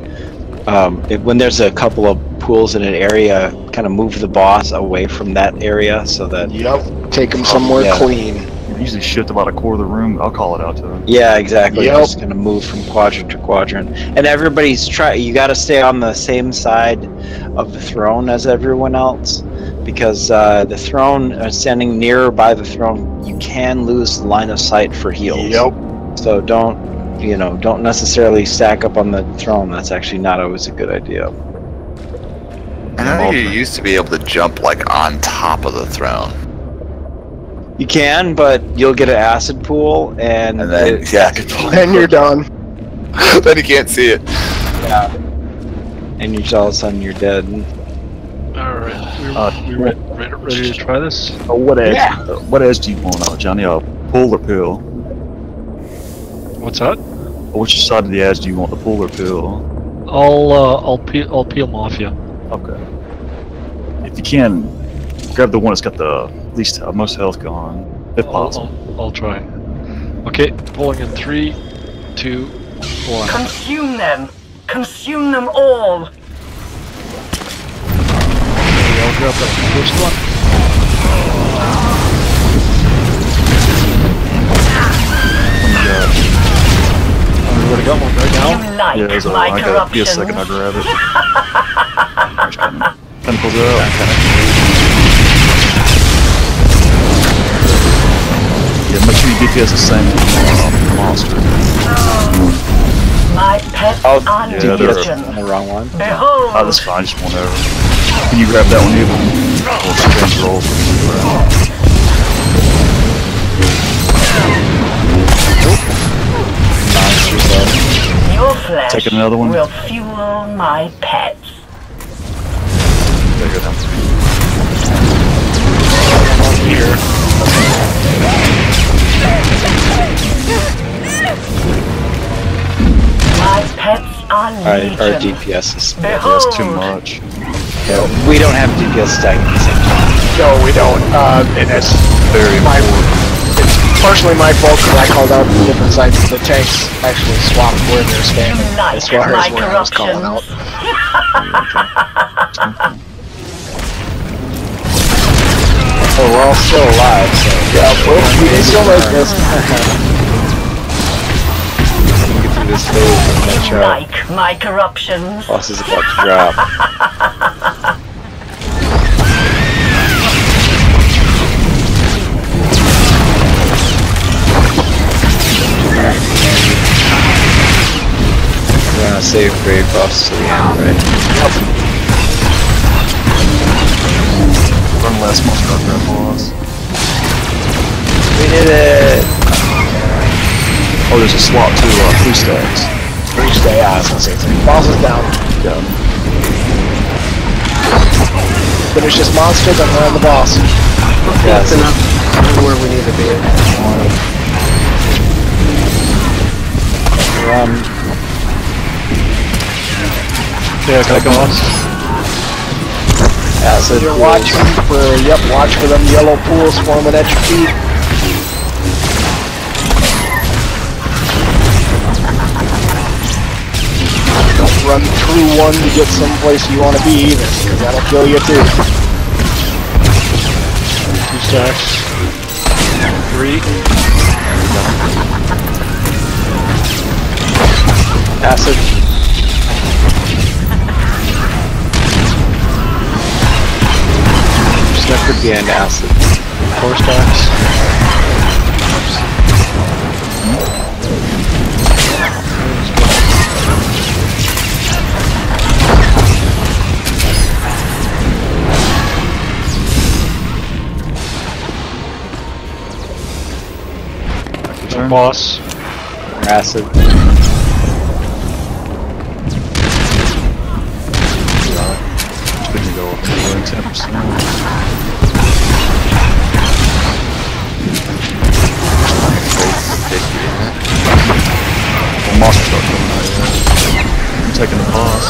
when there's a couple of pools in an area, kind of move the boss away from that area so that... Yep, take them somewhere clean. You usually shift about a quarter of the room. I'll call it out to him. Yeah, exactly. Yep. Just gonna move from quadrant to quadrant, and everybody's you got to stay on the same side of the throne as everyone else, because the throne, standing nearer by the throne, you can lose line of sight for heals. Yep. So don't necessarily stack up on the throne. That's actually not always a good idea. I know you used to be able to jump like on top of the throne. You can, but you'll get an acid pool, and then then you're done. Then you can't see it. Yeah. And all of a sudden you're dead. Alright, we're ready to try this? What edge do you want, Johnny? A pull or pill? What's that? Which side of the edge do you want, the pull or pill? I'll peel them off you. Okay. If you can, grab the one that's got the least most health gone, if possible. I'll try. Okay, pulling in 3, 2, 1. Consume them! Consume them all! Okay, I'll grab that first one. I've already got one right now. You like Yeah, there's my I gotta be a second, I'll grab it. Tentacles out. Yeah, make sure you DPS the same monster. My pets Oh, are yeah, legion. the wrong one. Behold! Oh, that's fine, just whatever. Can you grab that one even? Or strange roll for Your flesh Take another one. will fuel my pets. There you go. Here. My pets are legion. Our DPS is... Behold! That's too much. Yeah, we don't have DPS stacking at the same time. No, we don't. And it's Very important. It's partially my fault because I called out the different sides. The tanks actually swapped where they're standing Like as far my as where I was calling out. Oh, we're all still alive, so... Yeah, we can still make this. Get through this phase and catch up. Like my corruptions. Boss is about to drop. We're gonna save grave buffs to the end, right? Run last monster on that boss. We did it! Oh, there's a slot to 3 stacks. 3 stay, I was gonna say 3. Boss is down. Yeah. Finish this monster, then we're on the boss. That's enough. We're where we need to be. Okay, I got boss. Acid. You're watching for, yep, watch for them yellow pools forming at your feet. Don't run through one to get someplace you want to be either, because that'll kill you too. 2 stacks. 3. Acid. Stack would be an acid. 4 stacks. Turn. Boss. Acid. Couldn't go up anywhere 10%. Well, monster start coming out, yeah. I'm taking the boss.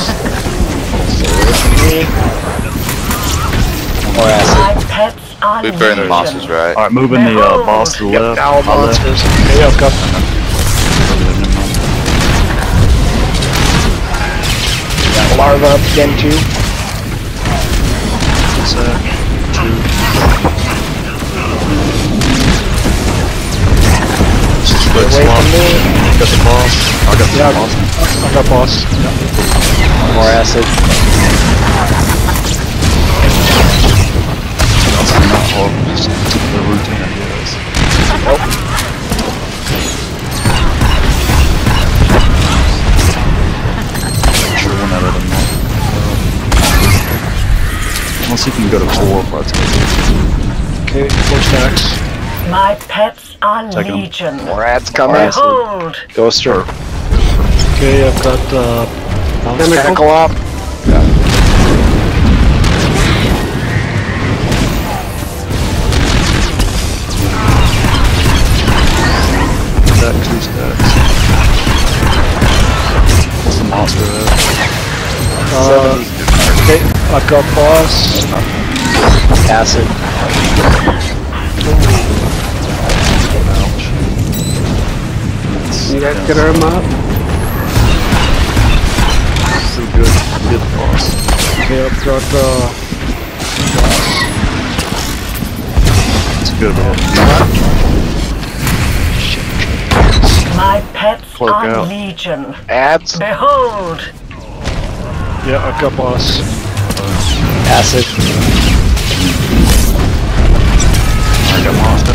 More acid. My pets are We burn the legion. monsters, right? Alright, moving the boss to the Yep, left. now My left. monsters. Okay, I've got Got larva up again too. Sec. 2. Split Away swap. from me. Got the boss. I got the boss. I got boss. More acid. That's not horrible. Just the routine, I guess. Sure, one out of them. Unless you can go to 4, but Okay, 4 stacks. My pets are Take 'em. legion. More ads coming. Behold, Ghoster. Okay, I've got monster. Tentacle up. that 2 stacks. What's the monster at? Okay, I've got boss. Acid. You guys get him up? Still good. Good boss. Okay, I've got It's good, bro. my pets Cloak are out. legion. Ads. Behold, yeah, I've got boss. Acid. I got monster.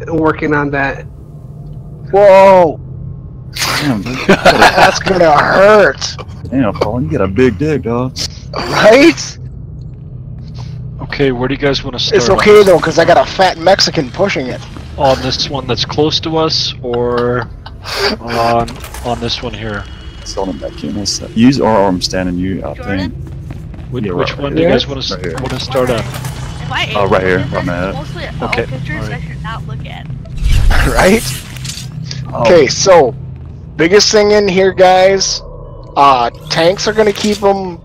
working on that. Whoa! Damn, dude. That's gonna hurt! Damn, Paul, you got a big dick, dog. Right? Okay, where do you guys want to start? It's okay though, because I got a fat Mexican pushing it. On this one that's close to us, or on this one here? Selling it back in. Use our arm standing you out there. Jordan? Which right one here. do you guys want Right here. to start at? Am I Oh, able right here, to do right this? at. Mostly Okay, all pictures alright. I should not look at. Right? Okay, so biggest thing in here, guys. Tanks are gonna keep them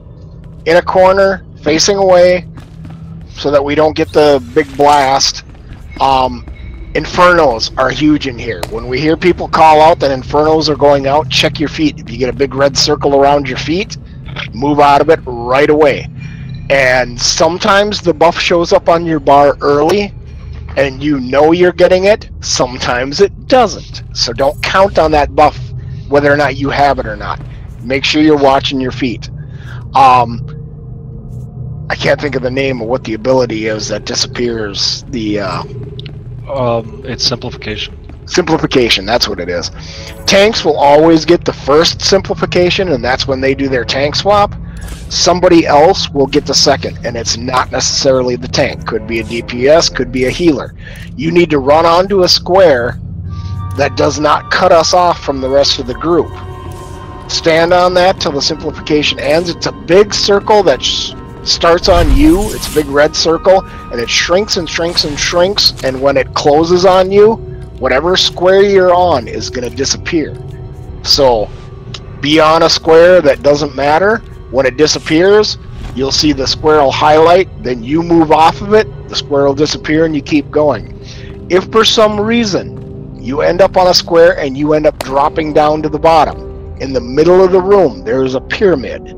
in a corner, facing away, so that we don't get the big blast. Infernos are huge in here. When we hear people call out that infernos are going out, check your feet. If you get a big red circle around your feet, move out of it right away. And sometimes the buff shows up on your bar early, and you know you're getting it. Sometimes it doesn't. So don't count on that buff, whether or not you have it or not. Make sure you're watching your feet. I can't think of the name of what the ability is that disappears the... It's simplification. Simplification, that's what it is. Tanks will always get the first simplification, and that's when they do their tank swap. Somebody else will get the second, and it's not necessarily the tank. Could be a DPS, could be a healer. You need to run onto a square that does not cut us off from the rest of the group. Stand on that till the simplification ends. It's a big circle that starts on you. It's a big red circle, and it shrinks and shrinks and shrinks, and when it closes on you, whatever square you're on is going to disappear. So be on a square that doesn't matter. When it disappears, you'll see the square will highlight, then you move off of it, the square will disappear, and you keep going. If for some reason you end up on a square and you end up dropping down to the bottom, in the middle of the room there is a pyramid.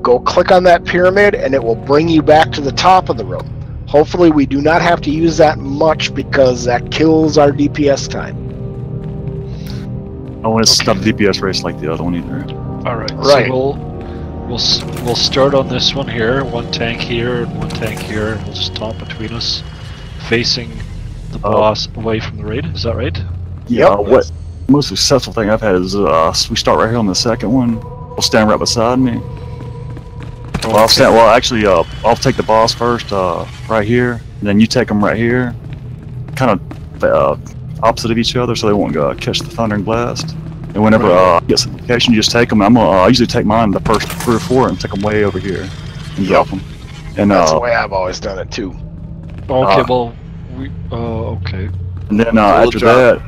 Go click on that pyramid and it will bring you back to the top of the room. Hopefully we do not have to use that much, because that kills our DPS time. I want to stop the DPS race like the other one either. Alright, Right. so we'll start on this one here, one tank here and one tank here, and we'll just taunt between us, facing the boss away from the raid, is that right? Yeah, what most successful thing I've had is we start right here on the second one. We'll stand right beside me. Well, I'll take the boss first, right here, and then you take them right here, kind of opposite of each other, so they won't catch the thundering blast. And whenever you get simplification, you just take them. I usually take mine the first 3 or 4 and take them way over here and drop them. And that's the way I've always done it too. Okay, well, okay. And then after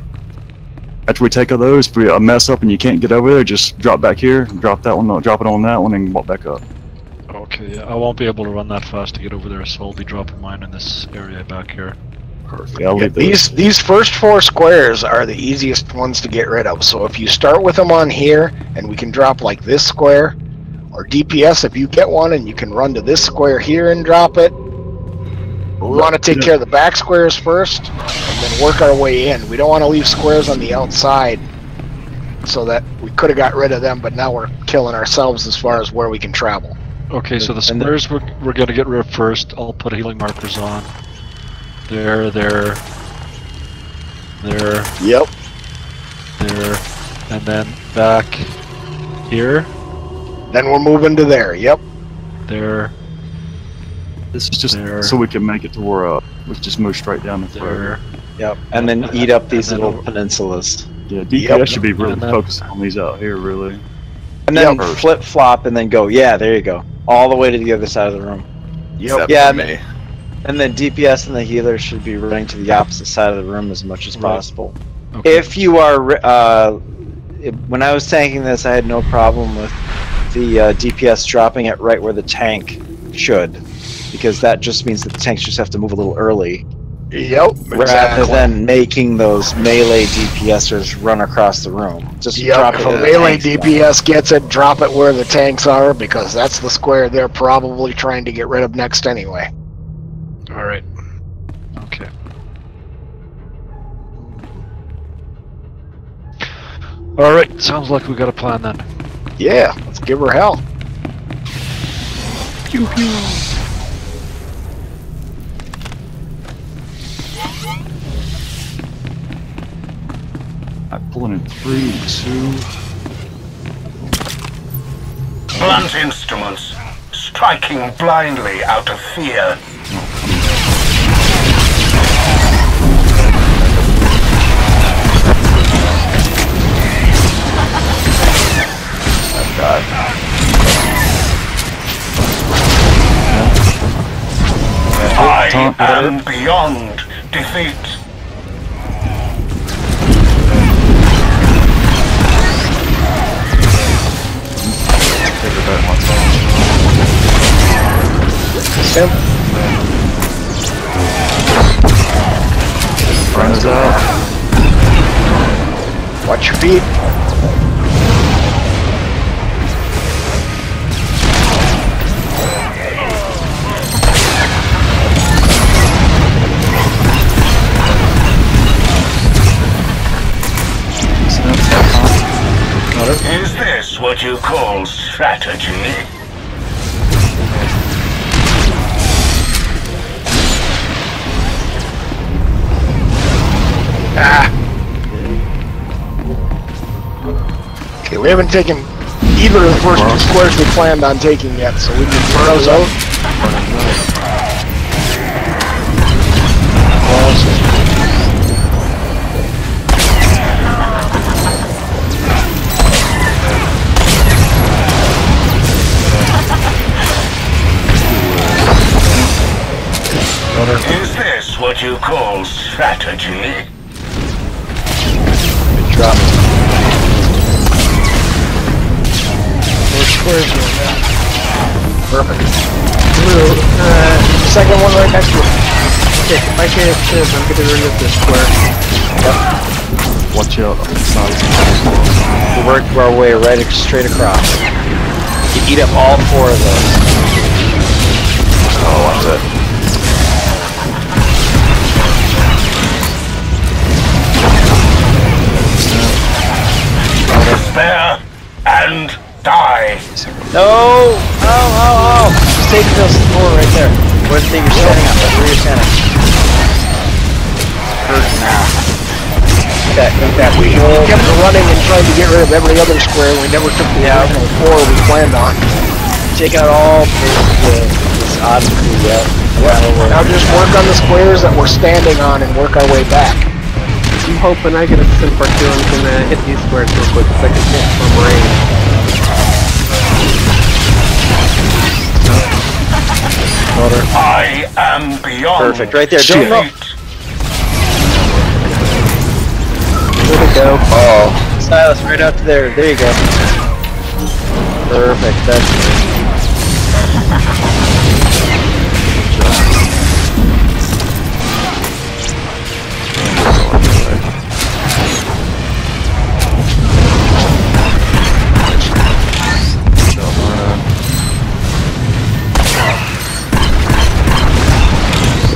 we take all those, if we mess up and you can't get over there, just drop back here, drop that one, drop it on that one, and walk back up. Okay, I won't be able to run that fast to get over there, so I'll be dropping mine in this area back here. Perfect. I'll leave These first 4 squares are the easiest ones to get rid of. So if you start with them on here, and we can drop like this square, or DPS if you get one and you can run to this square here and drop it. But we want to take care of the back squares first, and then work our way in. We don't want to leave squares on the outside, so that we could have got rid of them, but now we're killing ourselves as far as where we can travel. Okay, so the squares we're going to get rid of first. I'll put healing markers on. There. Yep. There. And then back here. Then we're moving to there. Yep. There. This is just there. so we can make it to where we just move straight down the There. Yep, and then eat up these little peninsulas. Yeah, DPS should be really focused on these out here, really. And then flip flop and then go. Yeah, there you go. All the way to the other side of the room. Yep. Yeah, and then DPS and the healer should be running to the opposite side of the room as much as possible. Okay. If you are, when I was tanking this, I had no problem with the DPS dropping it right where the tank should, because that just means that the tanks just have to move a little early. Yep. Rather than making those melee DPSers run across the room. Just drop it. If a melee DPS gets it, drop it where the tanks are, because that's the square they're probably trying to get rid of next anyway. Alright. Okay. Alright, sounds like we got a plan then. Yeah, let's give her hell. Pew pew. Pulling in 3, 2. Blunt instruments, striking blindly out of fear. God. I am beyond defeat. Take it back once Front is out. Watch your feet. Is this what you call strategy? Okay, we haven't taken either of the first two squares we planned on taking yet, so we can throw those out. Is this what you call strategy? Drop. Four squares right now. Perfect. Blue, Second one right next to it. okay, if I get this, I'm gonna remove this square. Watch out. We work our way right straight across. You eat up all 4 of those. Oh, watch that. Despair and die. No! Oh! Just take those 4 right there. Where the thing you're standing up, where you're standing. Hurt now. We kept running and trying to get rid of every other square. We never took the original 4 we planned on. Take out all this odd crew, Now just work on the squares that we're standing on and work our way back. I'm hoping I get a Simper 2 and can hit these squares real quick so I can hit from range. I am beyond. Perfect, right there. Don't defeat. There we go. Oh, Sýlas, right up to there. There you go. Perfect. That's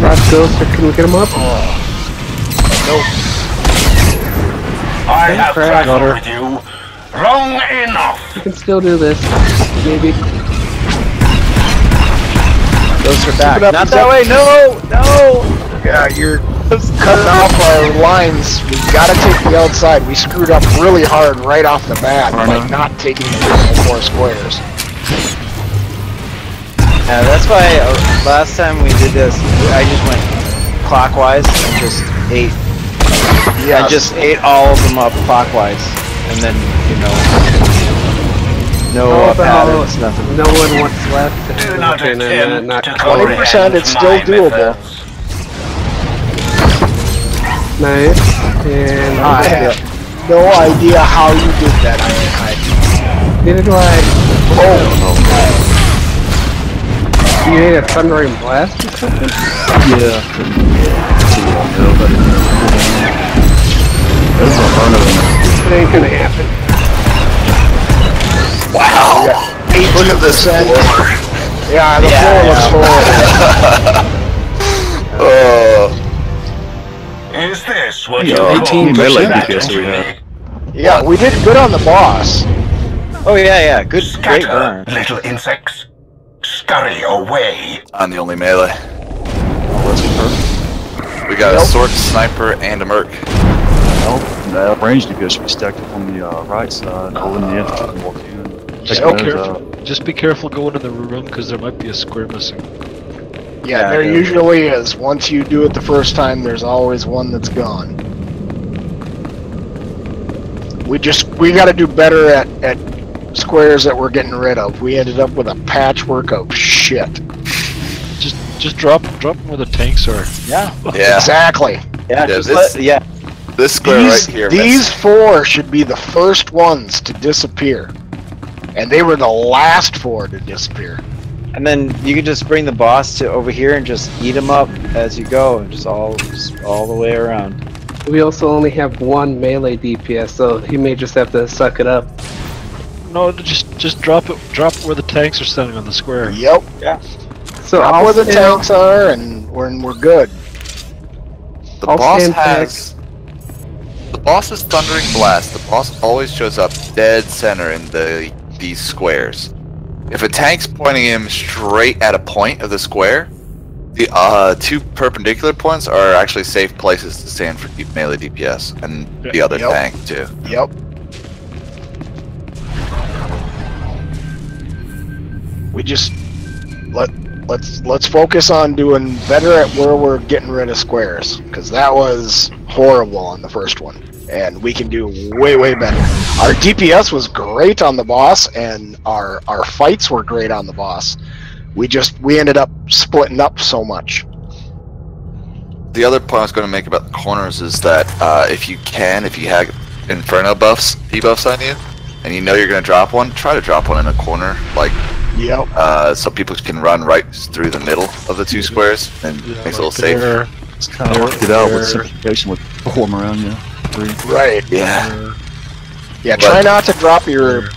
Let's go, so can we get him up? Nope. I have traveled with you long enough. We can still do this. Maybe. those are back. Not that way. No! Yeah, you're cutting off our lines. We gotta take the outside. We screwed up really hard right off the bat by not taking the original 4 squares. Yeah, that's why last time we did this, I just went clockwise and just ate. Yeah, I just ate all of them up clockwise, and then no patterns, nothing. No one wants left. Do not attempt to 20%, it's still doable. Nice. And I have no idea how you did that. neither do I. Oh, You ate a thundering blast or something? Yeah. It ain't gonna happen. Wow! Look at this floor. Yeah, the floor looks horrible. Is this what you Yeah, call 18 melee strategy? DPS we have. Yeah, we did good on the boss. Oh yeah, good, great Scatter, burn. little insects. Scurry away. I'm the only melee. We got a sword, sniper, and a merc. That range DPS should be stacked up on the right side, or in the infantry can walk in. Just be careful going in the room because there might be a square missing. Yeah, there usually is. Once you do it the first time, there's always one that's gone. We got to do better at squares that we're getting rid of. We ended up with a patchwork of shit. Just drop them where the tanks are. Yeah. Exactly. Yeah. This square right here. These 4 should be the first ones to disappear, and they were the last 4 to disappear. And then you can just bring the boss to over here and just eat them up as you go, and just all the way around. We also only have 1 melee DPS, so he may just have to suck it up. No, just drop it where the tanks are standing on the square. Yep. Yeah. So drop where the tanks are, and we're good. The boss is Thundering Blast. The boss always shows up dead center in these squares. If a tank's pointing him straight at a point of the square, the 2 perpendicular points are actually safe places to stand for melee DPS, and the other tank too. Yep. We just let's focus on doing better at where we're getting rid of squares, because that was horrible on the first one, and we can do way better. Our DPS was great on the boss, and our fights were great on the boss. We ended up splitting up so much. The other point I was going to make about the corners is that if you have Inferno debuffs on you, and you know you're going to drop one, try to drop one in a corner, like so people can run right through the middle of the 2 squares, and makes it a little safer. It's kind of hard to get out with simplification with 4 of them around you. 3. Right. Yeah. Yeah. Try not to drop your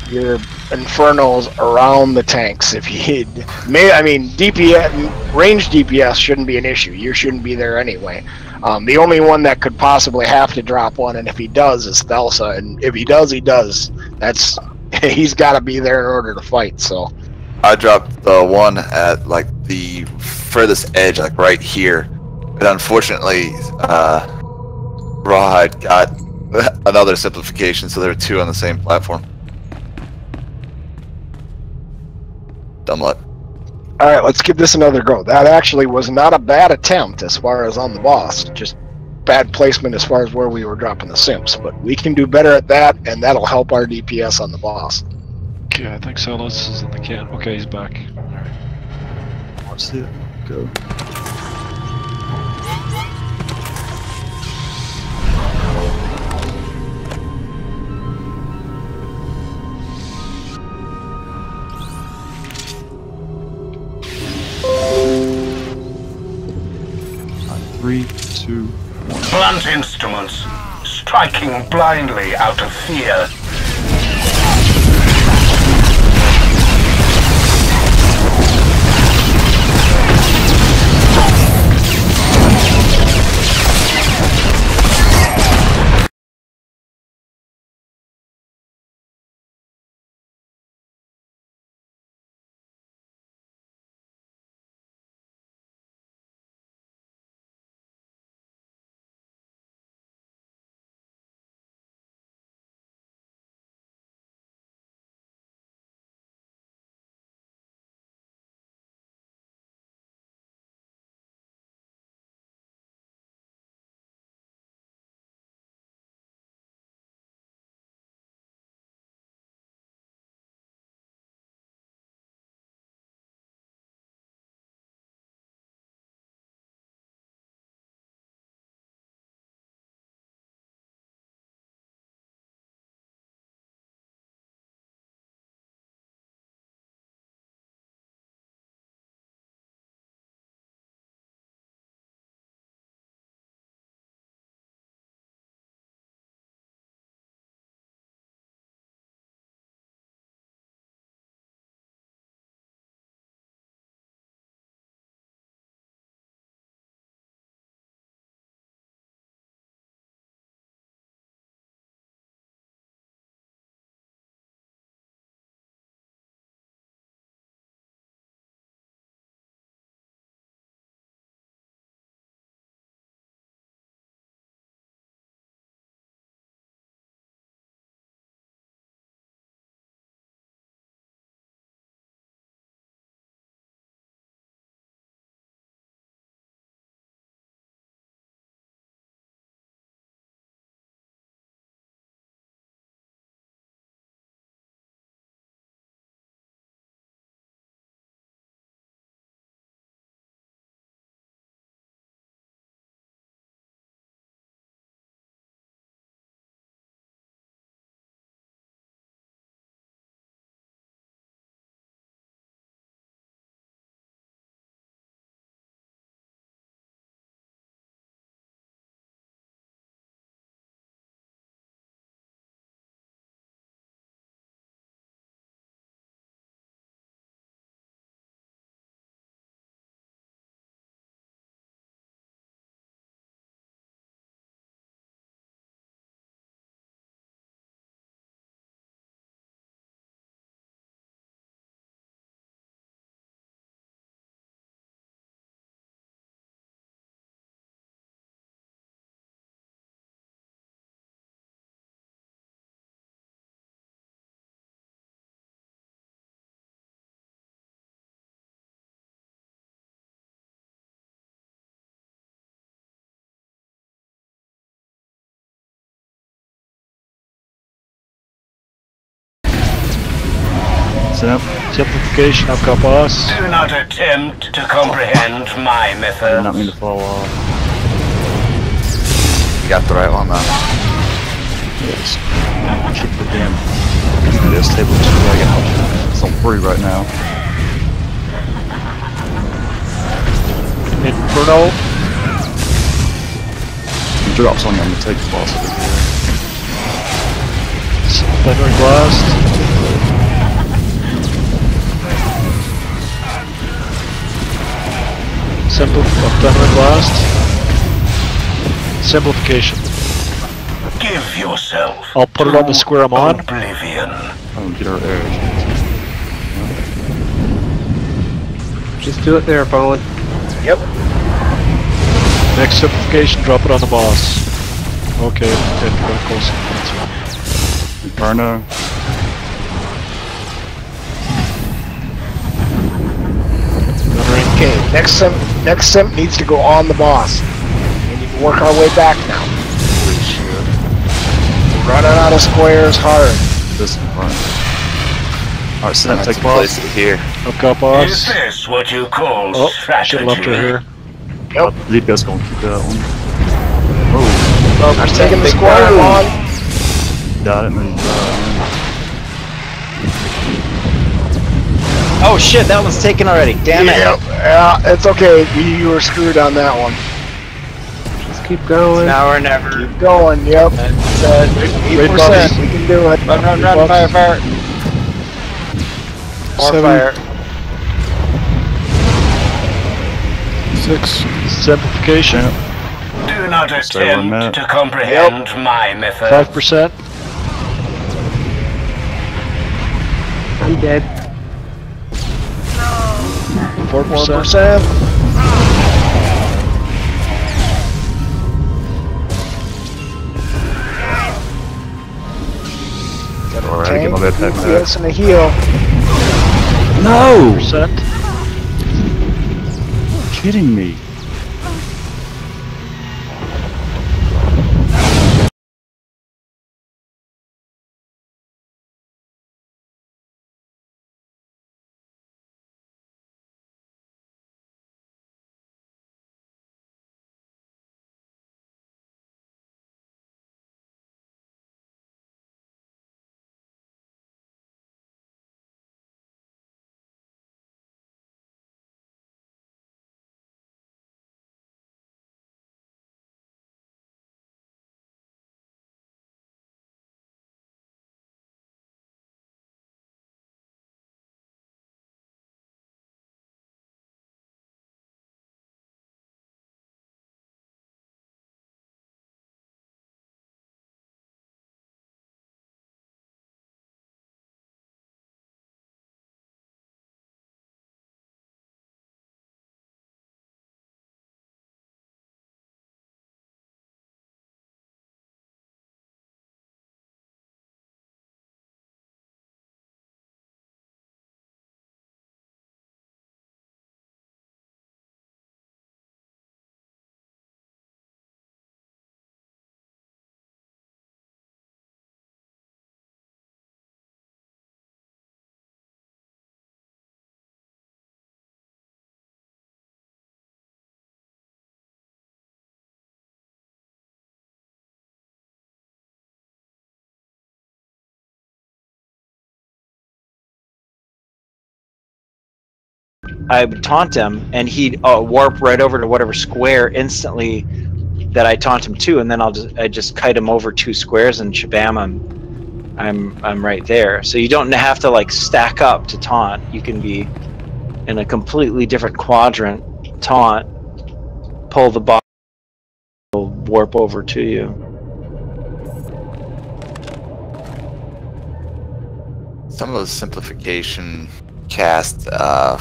Infernos around the tanks. If you DPS range DPS shouldn't be an issue. You shouldn't be there anyway. The only one that could possibly have to drop one, and if he does, is Thelsa. And if he does, he does. He's got to be there in order to fight. So. I dropped the one at like the furthest edge, like right here, but unfortunately, Rawhide got another simplification, so there are 2 on the same platform. Dumb luck. All right, let's give this another go. That actually was not a bad attempt as far as on the boss, just bad placement as far as where we were dropping the simps. But we can do better at that, and that'll help our DPS on the boss. Okay, I think Sýlas is in the can. Okay, he's back. Alright. Watch it. Go. Three, 2, 1. Blunt instruments, striking blindly out of fear. Simplification, I've got boss. Do not attempt to comprehend my I did methods. not mean to fall off. You got the right one though. Yes. Keep the damn. This table is dragging out. It's on free right now. Inferno. He drops on you, I'm gonna take the boss over here. Thundering Blast. Thundering Blast. Simplification. Give yourself. I'll put it on the square I'm on. Oblivion. Oh, get our edge. Just do it there, Bowen. Yep. Next simplification, drop it on the boss. Okay, Inferno close. Inferno. Okay, next sim needs to go on the boss. We need to work our way back now. We're running out of squares hard. This Inferno. Alright, Snap, take Place boss. it here. I've got boss. Is this what you call Oh, strategy? should've left her here. Yep. Leap's gonna keep that one. Oh, I'm taking the square on. got it, man. Oh shit, that one's taken already. Damn it. Yep. Yeah, it's okay. You were screwed on that one. Just keep going. Now or never. Keep going. Yep. 8%. We can do it. Run, run, run, fire, fire. More 7. fire. 6. Simplification. Do not Stay on that. attempt to comprehend my methods. 5%. I'm dead. 4%. 4%. Alright, get my med pack back. Yes, and a heal. No! Percent. Kidding me. I would taunt him, and he'd warp right over to whatever square instantly that I taunt him to, and then I just kite him over 2 squares and shabam, I'm right there. So you don't have to like stack up to taunt. You can be in a completely different quadrant, taunt, pull the boss, warp over to you. Some of those simplification cast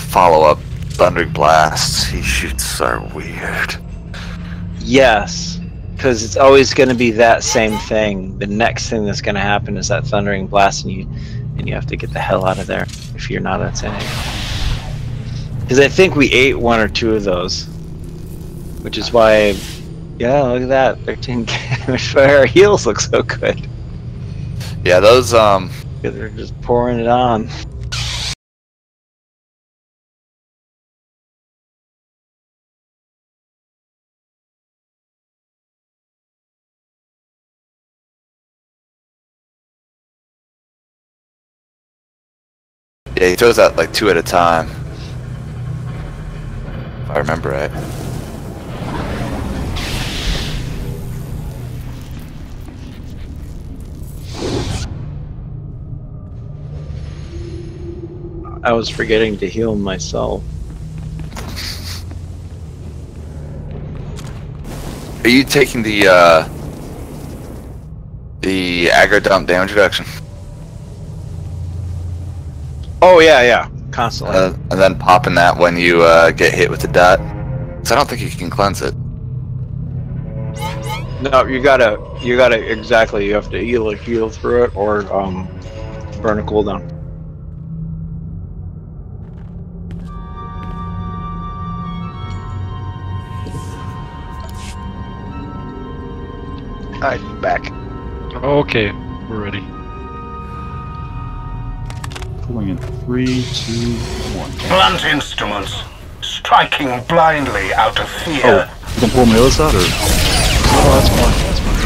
follow-up Thundering Blasts he shoots are weird. Yes, because it's always going to be that same thing. The next thing that's going to happen is that Thundering Blast, and you have to get the hell out of there if you're not at any. Because I think we ate 1 or 2 of those, which is why, yeah, look at that, 13 damage. Our heals look so good. Yeah, those They're just pouring it on. Yeah, he throws out like 2 at a time. If I remember right. I was forgetting to heal myself. Are you taking the aggro dump damage reduction? Oh yeah, constantly. And then popping that when you get hit with the dot? So I don't think you can cleanse it. No, you gotta exactly. You have to either heal through it or burn a cooldown. I'm back. Okay, we're ready. Pulling in 3, 2, 1. Blunt instruments. Striking blindly out of fear. Oh, you gonna pull on the other side or? Oh, that's fine. That's fine.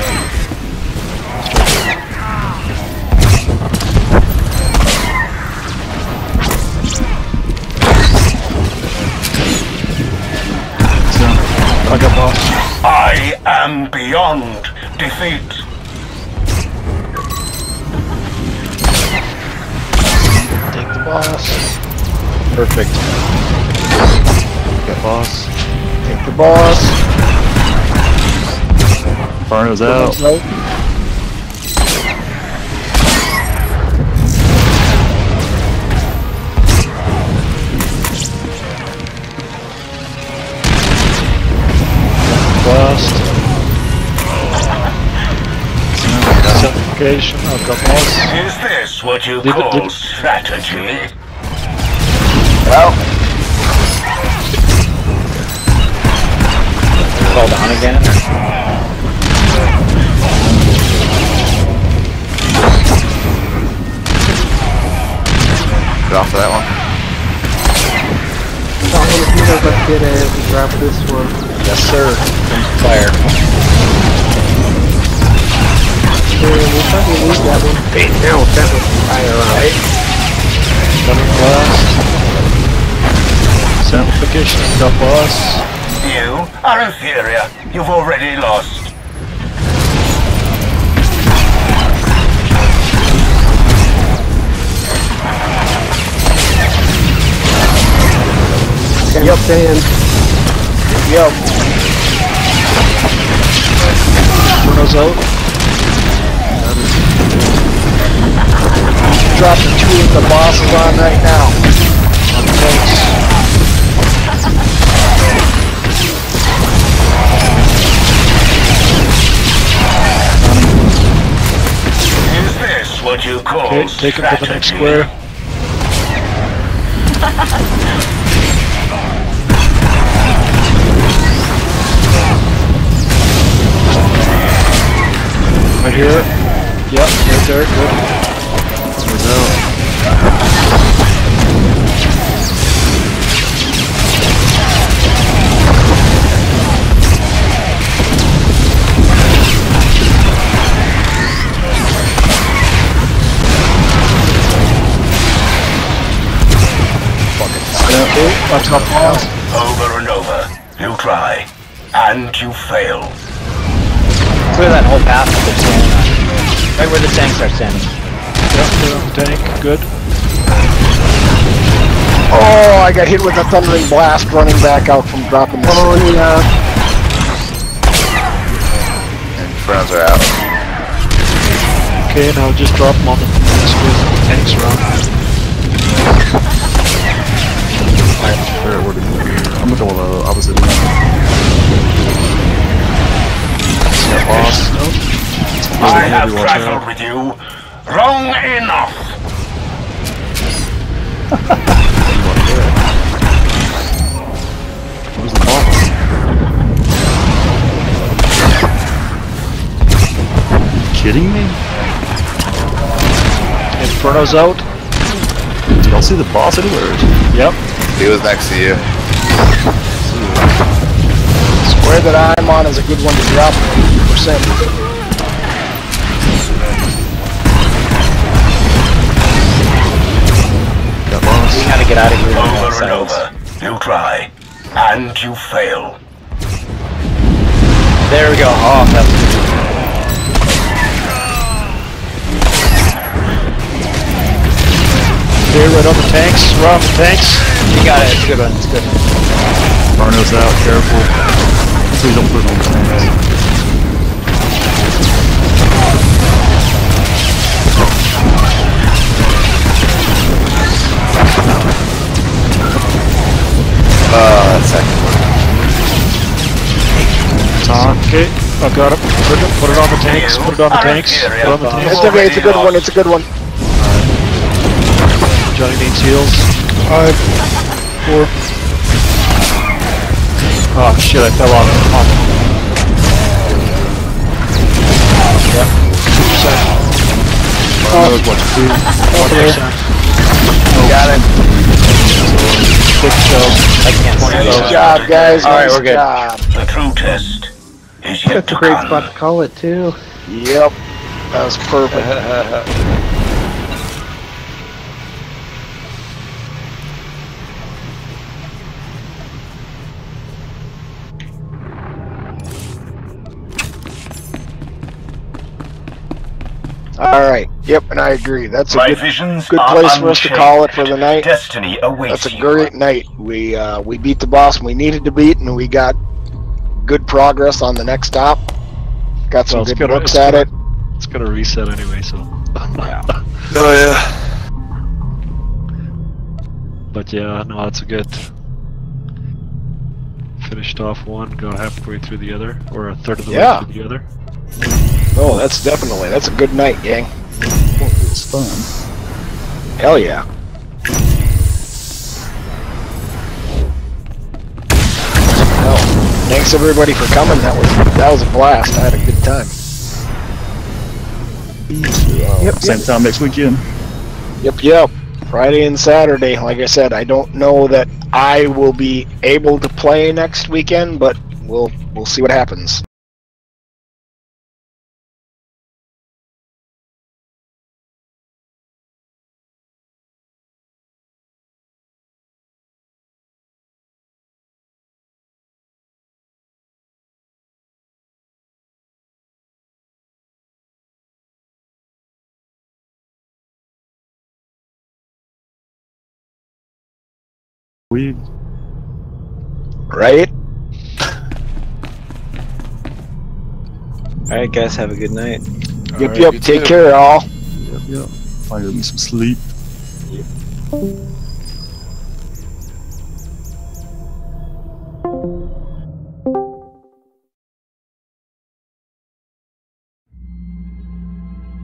I got boss. I am beyond defeat. Take the boss. Perfect. Got boss. Take the boss. Inferno's out. Blast. Suffocation, I've got boss. Is this what you call strategy? Well, fall down again. Get off of that one. Let's get it. Drop this one. Yes, sir. Fire. We'll probably lose that one. Hey, now that was fire on. Stunning blast. Amplification, got boss. You are inferior. You've already lost. Yep, Dan. Yep. Bruno's out. Dropping 2 of the bosses on right now. Is this what you call Okay, take him to the next strategy? square. Right here. Yep, right there, good. He's out. Over and over, you try, and you fail. Clear that whole path that they're standing on. Right where the tanks are standing. Yep, clear on the tank, good. Oh, I got hit with a thundering blast running back out from dropping the Infernos are out. Okay, now just drop them on the square the tanks around. Where did we go here? I'm gonna go on the opposite end. Yeah, boss. I have trifled with you long enough. Where's the boss? Kidding me? Inferno's out. Did y'all see the boss anywhere? Yep. He was next to you. square that I'm on is a good one to drop 50%. Got get out of here. Over and over. You try, and you fail. There we go. Oh, that's good. Okay, right on the tanks. We're on the tanks. You got it. It's a good one. It's good. Barno's out. Careful. Please don't put it on the tanks. Second one. Okay, I got it. Put it on the tanks. Put it on the tanks. Put it on the tanks. It's okay, it's a good one, it's a good one. Johnny needs heals. 5, 4. Oh shit, I fell off. Yep. 2%. 1%. Got it. Big show. I can't see Nice those. job, guys. All right, nice we're good. job. The true test is yet That's to a great come. spot to call it too. Yep. That was perfect. Alright, yep, and I agree. That's a My good visions good are place for us to call it for the night. Destiny awaits That's a you. great night. We beat the boss we needed to beat, and we got good progress on the next stop. Got some good looks at it. It's gonna reset anyway, so. Oh yeah. But yeah, no, that's a good. Finished off one, got halfway through the other, or a third of the way through the other. Oh, that's a good night, gang. It was fun. Hell yeah. Well, thanks everybody for coming. That was a blast. I had a good time. Same time next weekend. Yep. Friday and Saturday. Like I said, I don't know that I will be able to play next weekend, but we'll see what happens. Right? Alright, guys, have a good night. Yep. Take care, all. Yep. Might give me some sleep. Yep.